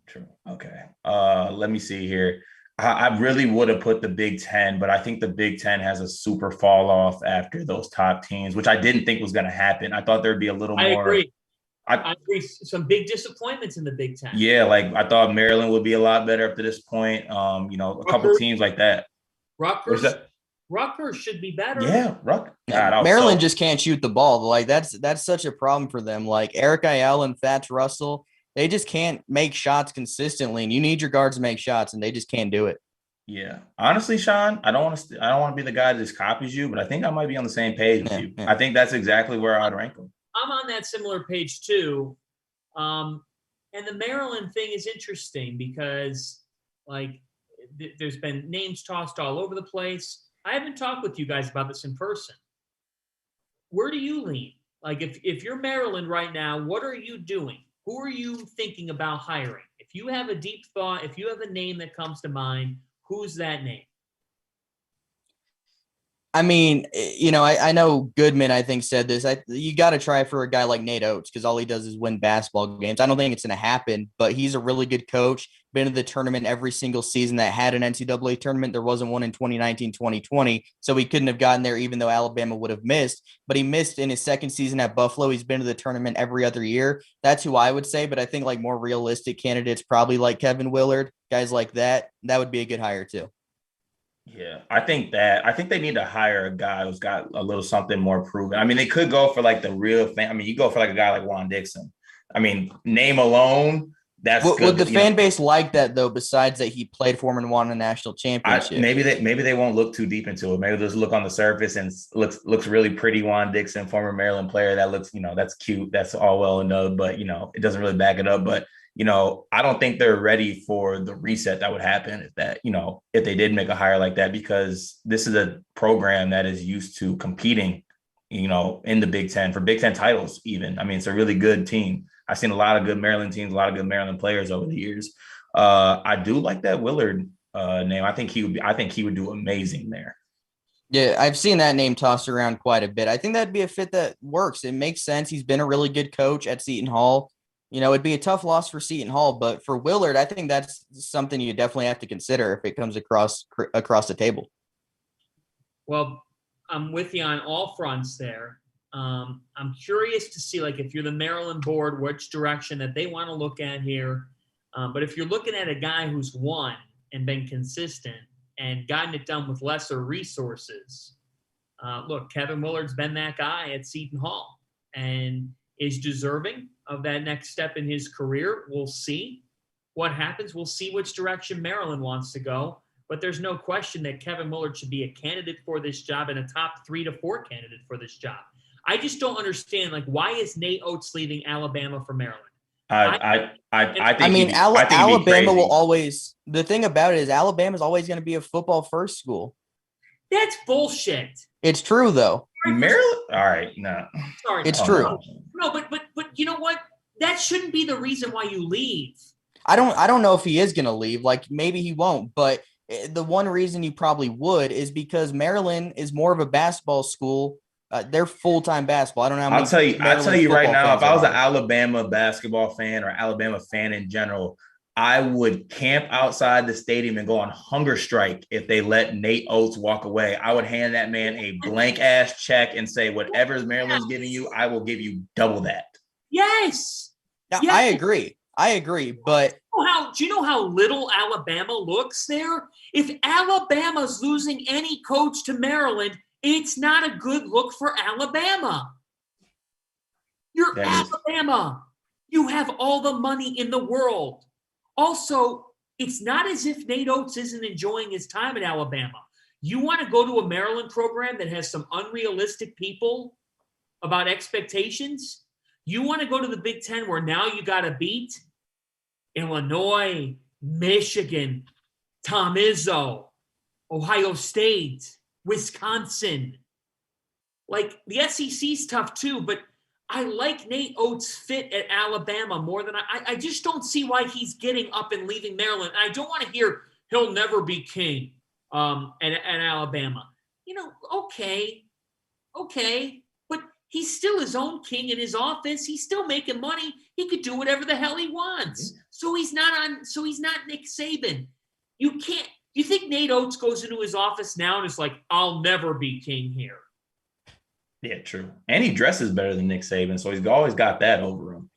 B: True. Okay. Let me see here. I really would have put the Big Ten, but I think the Big Ten has a super fall off after those top teams, which I didn't think was going to happen. I thought there'd be a little more.
A: I agree. I agree. Some big disappointments in the Big Ten.
B: Yeah, like I thought Maryland would be a lot better up to this point. A couple teams like that.
A: Rutgers should be better.
B: Yeah,
C: Maryland just can't shoot the ball. Like that's such a problem for them. Like Eric Ayala and Fats Russell, they just can't make shots consistently, and you need your guards to make shots, and they just can't do it.
B: Yeah, honestly, Sean, I don't want to be the guy that just copies you, but I think I might be on the same page with you. Yeah. I think that's exactly where I'd rank them.
A: I'm on that similar page too, and the Maryland thing is interesting because there's been names tossed all over the place. I haven't talked with you guys about this in person. Where do you lean? Like if you're Maryland right now, what are you doing? Who are you thinking about hiring? If you have a deep thought, if you have a name that comes to mind, who's that name?
C: I mean, I know Goodman, I think, said this. You got to try for a guy like Nate Oates because all he does is win basketball games. I don't think it's going to happen, but he's a really good coach. Been to the tournament every single season that had an NCAA tournament. There wasn't one in 2019, 2020, so he couldn't have gotten there even though Alabama would have missed. But he missed in his second season at Buffalo. He's been to the tournament every other year. That's who I would say, but I think like more realistic candidates, probably like Kevin Willard, guys like that would be a good hire too.
B: Yeah, I think they need to hire a guy who's got a little something more proven. I mean, they could go for like the real fan. I mean, you go for like a guy like Juan Dixon. I mean, name alone, that's good.
C: Would the fan base like that though? Besides that, he played for him and won a national championship.
B: Maybe they won't look too deep into it. Maybe they'll just look on the surface and looks really pretty. Juan Dixon, former Maryland player, that looks that's cute. That's all well and good, but it doesn't really back it up. But I don't think they're ready for the reset that would happen if they did make a hire like that, because this is a program that is used to competing, in the Big Ten for Big Ten titles even. I mean, it's a really good team. I've seen a lot of good Maryland teams, a lot of good Maryland players over the years. I do like that Willard name. I think he would do amazing there.
C: Yeah, I've seen that name tossed around quite a bit. I think that'd be a fit that works. It makes sense. He's been a really good coach at Seton Hall. It'd be a tough loss for Seton Hall, but for Willard, I think that's something you definitely have to consider if it comes across the table.
A: Well, I'm with you on all fronts there. I'm curious to see, like, if you're the Maryland board, which direction that they want to look at here. But if you're looking at a guy who's won and been consistent and gotten it done with lesser resources, look, Kevin Willard's been that guy at Seton Hall and is deserving of that next step in his career. We'll see what happens. We'll see which direction Maryland wants to go. But there's no question that Kevin Willard should be a candidate for this job and a top 3 to 4 candidate for this job. I just don't understand, like, why is Nate Oates leaving Alabama for Maryland?
C: Alabama will always – the thing about it is Alabama is always going to be a football-first school.
A: That's bullshit.
C: It's true, though.
B: Maryland? All right, no.
A: Sorry.
C: It's true.
A: No, but you know what? That shouldn't be the reason why you leave.
C: I don't know if he is going to leave. Like, maybe he won't, but the one reason you probably would is because Maryland is more of a basketball school. They're full-time basketball. I don't know how many.
B: I'll tell you right now, if I was an Alabama basketball fan or Alabama fan in general, I would camp outside the stadium and go on hunger strike if they let Nate Oates walk away. I would hand that man a blank ass check and say, whatever Maryland's giving you, I will give you double that.
A: Yes.
C: Now,
A: Yes.
C: I agree, but
A: do you know how little Alabama looks there? If Alabama's losing any coach to Maryland, it's not a good look for Alabama. You're Alabama. You have all the money in the world. Also, it's not as if Nate Oates isn't enjoying his time at Alabama. You want to go to a Maryland program that has some unrealistic people about expectations? You want to go to the Big Ten where now you got to beat Illinois, Michigan, Tom Izzo, Ohio State, Wisconsin. Like, the SEC's tough too, but I like Nate Oates' fit at Alabama more than I just don't see why he's getting up and leaving Maryland. I don't want to hear he'll never be king at Alabama. Okay. But he's still his own king in his office. He's still making money. He could do whatever the hell he wants. So he's not Nick Saban. You think Nate Oates goes into his office now and is like, I'll never be king here?
B: Yeah, true. And he dresses better than Nick Saban, so he's always got that over him.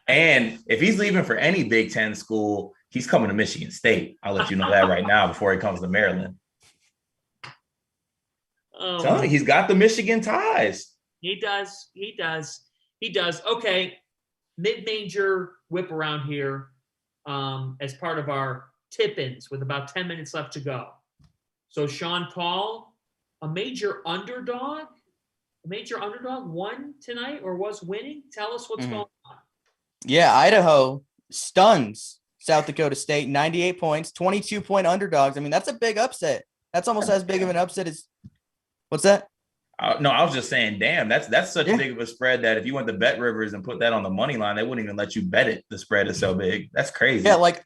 B: And if he's leaving for any Big Ten school, he's coming to Michigan State. I'll let you know that right now before he comes to Maryland. Tell me, he's got the Michigan ties.
A: He does. Okay, mid-major whip around here as part of our tip-ins with about 10 minutes left to go. So Sean Paul, a major underdog won tonight or was winning. Tell us what's going on.
C: Yeah, Idaho stuns South Dakota State, 98 points, 22-point underdogs. I mean, that's a big upset. That's almost as big of an upset as – what's that?
B: No, I was just saying, damn, that's such big of a spread that if you went to Bet Rivers and put that on the money line, they wouldn't even let you bet it. The spread is so big. That's crazy.
C: Yeah, like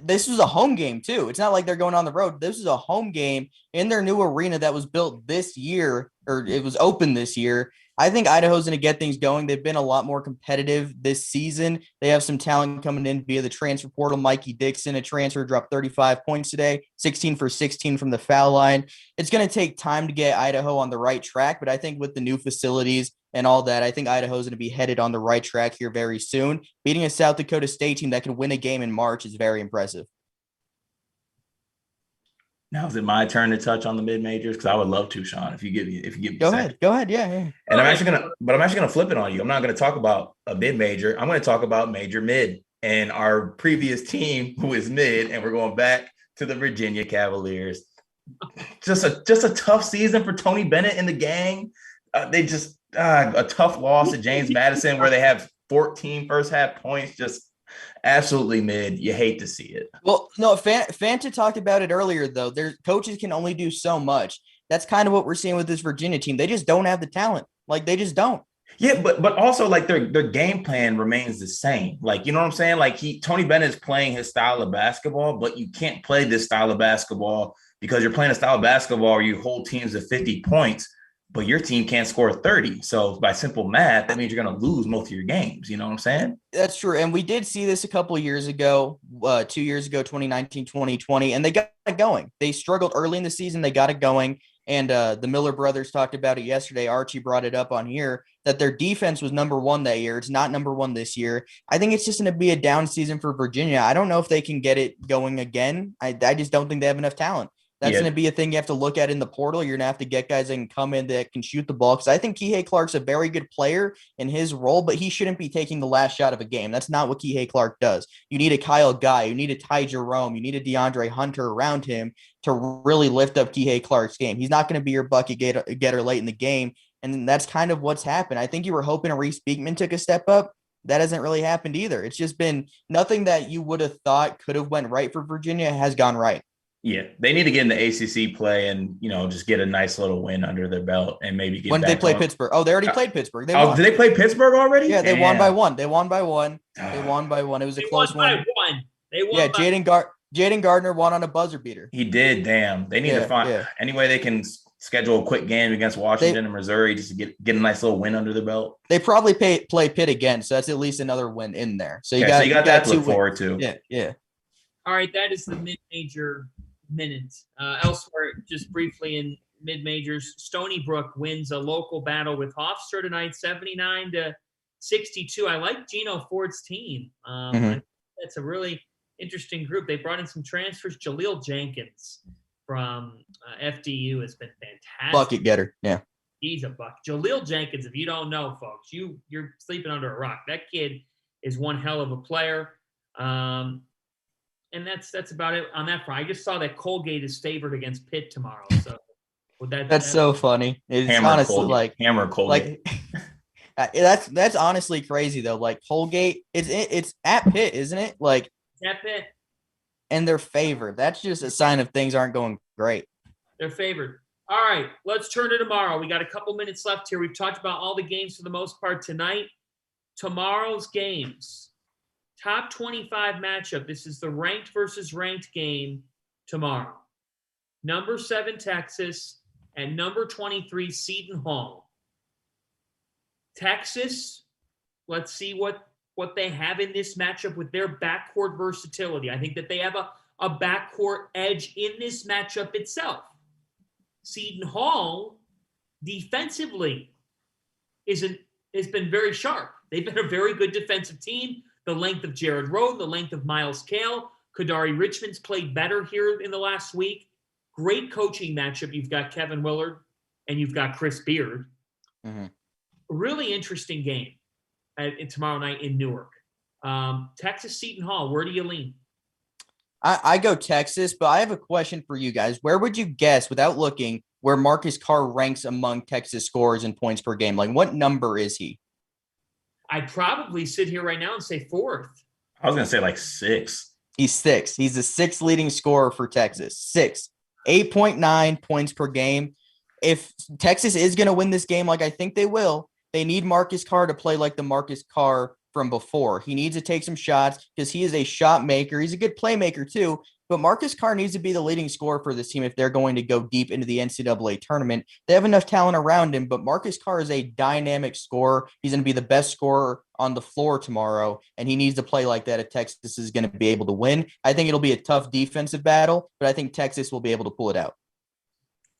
C: this was a home game too. It's not like they're going on the road. This is a home game in their new arena that was built this year, or it was open this year. I think Idaho's going to get things going. They've been a lot more competitive this season. They have some talent coming in via the transfer portal. Mikey Dixon, a transfer, dropped 35 points today, 16 for 16 from the foul line. It's going to take time to get Idaho on the right track, but I think with the new facilities and all that, I think Idaho's going to be headed on the right track here very soon. Beating a South Dakota State team that can win a game in March is very impressive.
B: Now is it my turn to touch on the mid majors? Because I would love to, Sean. If you give me
C: go ahead, yeah.
B: And I'm actually gonna flip it on you. I'm not gonna talk about a mid major. I'm gonna talk about major mid and our previous team who is mid, and we're going back to the Virginia Cavaliers. Just a tough season for Tony Bennett and the gang. They just a tough loss to James Madison where they have 14 first half points. Just Absolutely mid. You hate to see it.
C: Well, no, Fanta talked about it earlier, though. Their coaches can only do so much. That's kind of what we're seeing with this Virginia team. They just don't have the talent. Like, they just don't.
B: Yeah, but also like their game plan remains the same. Like, you know what I'm saying? Like Tony Bennett is playing his style of basketball, but you can't play this style of basketball because you're playing a style of basketball where you hold teams to 50 points, but your team can't score 30. So by simple math, that means you're going to lose most of your games. You know what I'm saying?
C: That's true. And we did see this a couple of years ago, 2 years ago, 2019, 2020, and they got it going. They struggled early in the season. They got it going. And the Miller brothers talked about it yesterday. Archie brought it up on here that their defense was number one that year. It's not number one this year. I think it's just going to be a down season for Virginia. I don't know if they can get it going again. I just don't think they have enough talent. That's going to be a thing you have to look at in the portal. You're going to have to get guys that can come in that can shoot the ball. Because I think Kihei Clark's a very good player in his role, but he shouldn't be taking the last shot of a game. That's not what Kihei Clark does. You need a Kyle Guy. You need a Ty Jerome. You need a DeAndre Hunter around him to really lift up Kihei Clark's game. He's not going to be your bucket getter late in the game. And that's kind of what's happened. I think you were hoping Reese Beekman took a step up. That hasn't really happened either. It's just been nothing that you would have thought could have went right for Virginia has gone right.
B: Yeah, they need to get in the ACC play and, just get a nice little win under their belt and maybe get
C: when
B: back
C: they play
B: on.
C: Pittsburgh. Oh, they already played Pittsburgh. They
B: won. Did they play Pittsburgh already?
C: Yeah, they won by one. They won by one. It was a close one.
A: They won.
C: Yeah, Jaden Gardner won on a buzzer beater.
B: He did. Damn. They need to find any way they can schedule a quick game against Washington and Missouri just to get a nice little win under the belt.
C: They probably play Pitt again, so that's at least another win in there. So you got
B: that to look forward to.
C: Yeah.
A: All right, that is the mid-major minutes. Elsewhere, just briefly in mid-majors, Stony Brook wins a local battle with Hofstra tonight, 79-62. I like Gino Ford's team. That's a really interesting group. They brought in some transfers. Jaleel Jenkins from FDU has been fantastic.
C: Bucket getter, yeah.
A: He's a buck. Jaleel Jenkins, if you don't know, folks, you're sleeping under a rock. That kid is one hell of a player. And that's about it on that front. I just saw that Colgate is favored against Pitt tomorrow. So that's
C: so funny. It's honestly
B: Colgate.
C: Like
B: hammer Colgate.
C: Like that's honestly crazy though. Like Colgate, it's at Pitt, isn't it? Like
A: it's at Pitt,
C: and they're favored. That's just a sign of things aren't going great.
A: They're favored. All right, let's turn to tomorrow. We got a couple minutes left here. We've talked about all the games for the most part tonight. Tomorrow's games. Top 25 matchup. This is the ranked versus ranked game tomorrow. Number 7, Texas, and number 23, Seton Hall. Texas, let's see what they have in this matchup with their backcourt versatility. I think that they have a backcourt edge in this matchup itself. Seton Hall, defensively, has been very sharp. They've been a very good defensive team. The length of Jared Rowe, the length of Miles Kale. Kadari Richmond's played better here in the last week. Great coaching matchup. You've got Kevin Willard and you've got Chris Beard.
C: Mm-hmm.
A: Really interesting game tomorrow night in Newark. Texas Seton Hall, where do you lean?
C: I go Texas, but I have a question for you guys. Where would you guess, without looking, where Marcus Carr ranks among Texas scorers and points per game? Like, what number is he?
A: I'd probably sit here right now and say 4th.
B: I was going to say like 6.
C: He's 6. He's the 6th leading scorer for Texas. 6. 8.9 points per game. If Texas is going to win this game like I think they will, they need Marcus Carr to play like the Marcus Carr from before. He needs to take some shots because he is a shot maker. He's a good playmaker too, but Marcus Carr needs to be the leading scorer for this team if they're going to go deep into the NCAA tournament. They have enough talent around him, but Marcus Carr is a dynamic scorer. He's going to be the best scorer on the floor tomorrow, and he needs to play like that if Texas is going to be able to win. I think it'll be a tough defensive battle, but I think Texas will be able to pull it out.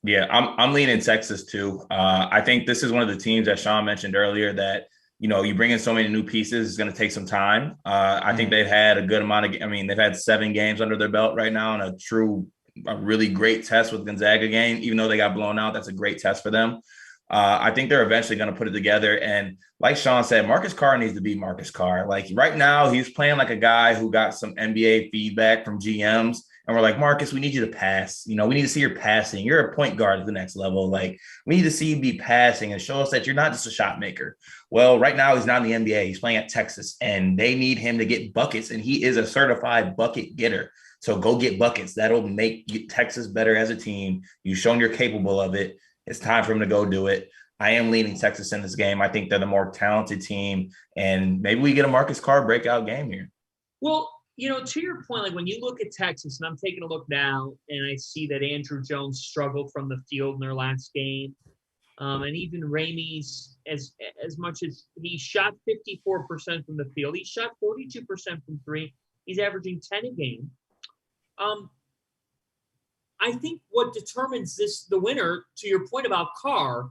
B: Yeah, I'm leaning Texas too. I think this is one of the teams that Sean mentioned earlier that, you bring in so many new pieces, it's going to take some time. I think they've had a good amount they've had 7 games under their belt right now, and a really great test with Gonzaga game. Even though they got blown out, that's a great test for them. I think they're eventually going to put it together. And like Sean said, Marcus Carr needs to be Marcus Carr. Like right now, he's playing like a guy who got some NBA feedback from GMs and we're like, Marcus, we need you to pass. We need to see your passing. You're a point guard at the next level. Like, we need to see you be passing and show us that you're not just a shot maker. Well, right now he's not in the NBA. He's playing at Texas, and they need him to get buckets, and he is a certified bucket getter. So go get buckets. That'll make Texas better as a team. You've shown you're capable of it. It's time for him to go do it. I am leaning Texas in this game. I think they're the more talented team, and maybe we get a Marcus Carr breakout game here.
A: Well, to your point, like when you look at Texas, and I'm taking a look now, and I see that Andrew Jones struggled from the field in their last game. And even Ramey's, as much as he shot 54% from the field, he shot 42% from three. He's averaging 10 a game. I think what determines the winner, to your point about Carr,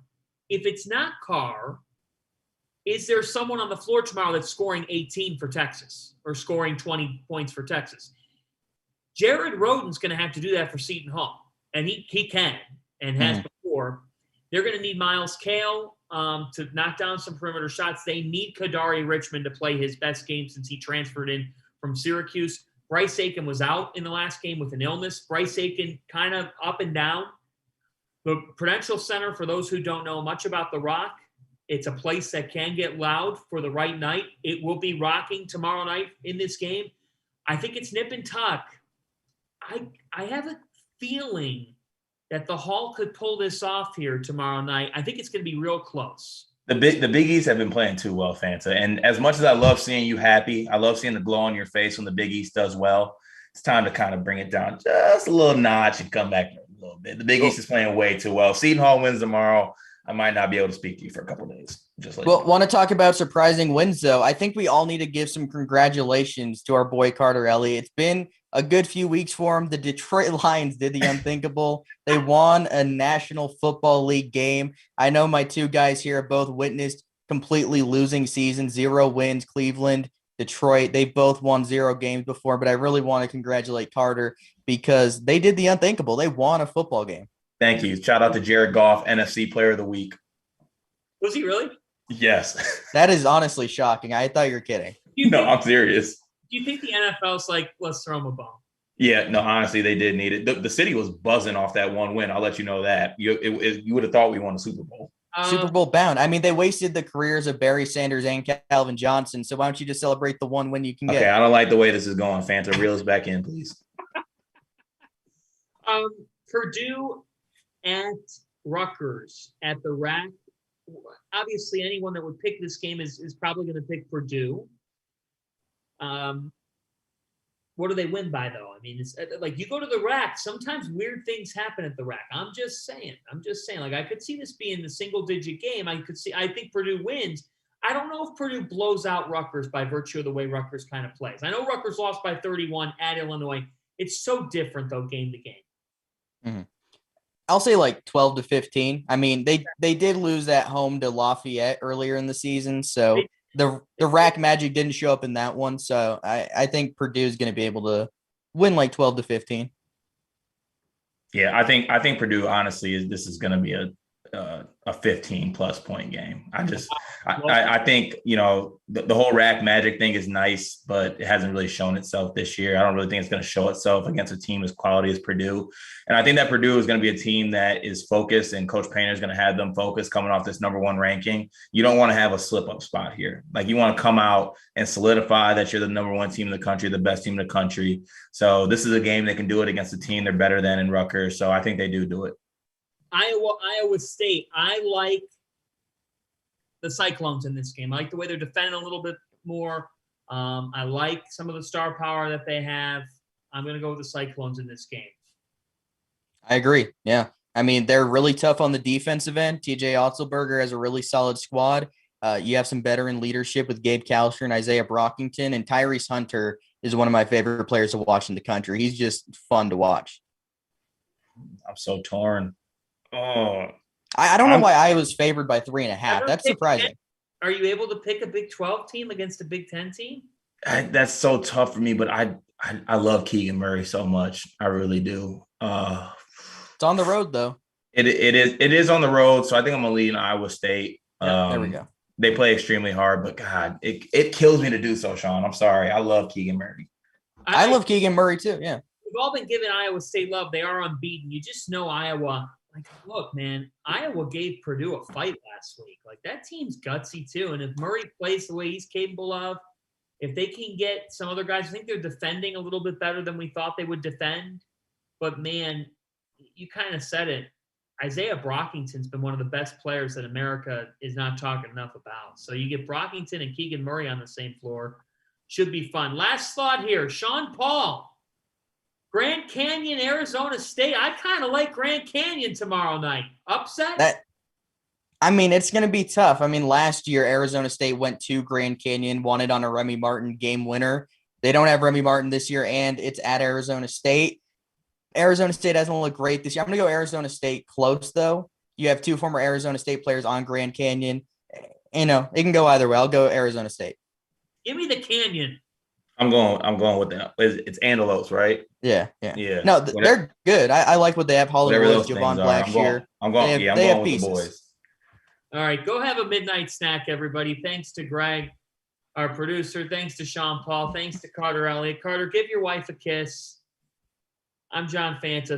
A: if it's not Carr, is there someone on the floor tomorrow that's scoring 18 for Texas or scoring 20 points for Texas? Jared Rhoden's going to have to do that for Seton Hall, and he can and has before. They're going to need Miles Cale to knock down some perimeter shots. They need Kadari Richmond to play his best game since he transferred in from Syracuse. Bryce Aiken was out in the last game with an illness. Bryce Aiken kind of up and down. The Prudential Center, for those who don't know much about the Rock, it's a place that can get loud for the right night. It will be rocking tomorrow night in this game. I think it's nip and tuck. I have a feeling that the Hall could pull this off here tomorrow night. I think it's going to be real close.
B: The Big East have been playing too well, Fanta. And as much as I love seeing you happy, I love seeing the glow on your face when the Big East does well. It's time to kind of bring it down just a little notch and come back a little bit. The Big East is playing way too well. Seton Hall wins tomorrow. I might not be able to speak to you for a couple of days.
C: Want to talk about surprising wins, though. I think we all need to give some congratulations to our boy Carter Elliott. It's been a good few weeks for him. The Detroit Lions did the unthinkable. They won a National Football League game. I know my two guys here have both witnessed completely losing seasons, 0 wins, Cleveland, Detroit. They both won 0 games before, but I really want to congratulate Carter because they did the unthinkable. They won a football game.
B: Thank you. Shout out to Jared Goff, NFC Player of the Week.
A: Was he really?
B: Yes.
C: That is honestly shocking. I thought you were kidding.
B: No, I'm serious.
A: Do you think the NFL's like, let's throw him a bone?
B: Yeah, no, honestly, they did need it. The city was buzzing off that one win. I'll let you know that. You would have thought we won the Super Bowl.
C: Super Bowl bound. I mean, they wasted the careers of Barry Sanders and Calvin Johnson. So why don't you just celebrate the one win you can get?
B: Okay, I don't like the way this is going. Fanta, reel us back in, please.
A: Purdue at Rutgers at the rack. Obviously, anyone that would pick this game is probably going to pick Purdue. What do they win by, though? I mean, it's like you go to the rack. Sometimes weird things happen at the rack. I'm just saying. Like, I could see this being the single-digit game. I think Purdue wins. I don't know if Purdue blows out Rutgers by virtue of the way Rutgers kind of plays. I know Rutgers lost by 31 at Illinois. It's so different, though, game to game.
C: Mm-hmm. I'll say like 12-15. I mean, they did lose at home to Lafayette earlier in the season, so the rack magic didn't show up in that one. So I think Purdue is going to be able to win like 12-15.
B: Yeah, I think Purdue honestly this is going to be a 15+ point game. I think the whole rack magic thing is nice, but it hasn't really shown itself this year. I don't really think it's going to show itself against a team as quality as Purdue. And I think that Purdue is going to be a team that is focused, and Coach Painter is going to have them focused coming off this number 1 ranking. You don't want to have a slip up spot here. Like, you want to come out and solidify that you're the number 1 team in the country, the best team in the country. So this is a game they can do it against a team they're better than in Rutgers. So I think they do it.
A: Iowa State. I like the Cyclones in this game. I like the way they're defending a little bit more. I like some of the star power that they have. I'm going to go with the Cyclones in this game.
C: I agree. Yeah. I mean, they're really tough on the defensive end. TJ Otzelberger has a really solid squad. You have some veteran leadership with Gabe Kalster and Isaiah Brockington, and Tyrese Hunter is one of my favorite players to watch in the country. He's just fun to watch.
B: I'm so torn. Oh,
C: I don't know why Iowa's favored by 3.5. That's surprising.
A: Are you able to pick a Big 12 team against a Big 10 team?
B: That's so tough for me, but I love Keegan Murray so much. I really do.
C: It's on the road, though.
B: It is on the road, so I think I'm gonna lead in Iowa State.
C: There we go.
B: They play extremely hard, but God, it kills me to do so, Sean. I'm sorry. I love Keegan Murray.
C: I love Keegan Murray too. Yeah.
A: we've all been giving Iowa State love. They are unbeaten. You just know Iowa. Like, look, man, Iowa gave Purdue a fight last week. Like, that team's gutsy too. And if Murray plays the way he's capable of, if they can get some other guys, I think they're defending a little bit better than we thought they would defend. But, man, you kind of said it. Isaiah Brockington's been one of the best players that America is not talking enough about. So you get Brockington and Keegan Murray on the same floor. Should be fun. Last thought here, Sean Paul. Grand Canyon, Arizona State. I kind of like Grand Canyon tomorrow night. Upset?
C: It's going to be tough. Last year, Arizona State went to Grand Canyon, won it on a Remy Martin game winner. They don't have Remy Martin this year, and it's at Arizona State. Arizona State hasn't looked great this year. I'm going to go Arizona State close, though. You have two former Arizona State players on Grand Canyon. It can go either way. I'll go Arizona State.
A: Give me the Canyon.
B: I'm going with that. It's Antelopes, right?
C: Yeah.
B: Yeah.
C: No, they're good. I like what they have. Hollywood, Javon Blackshear.
B: I'm going with
C: pieces.
B: the boys.
A: All right, go have a midnight snack, everybody. Thanks to Greg, our producer. Thanks to Sean Paul. Thanks to Carter Elliott. Carter, give your wife a kiss. I'm John Fanta.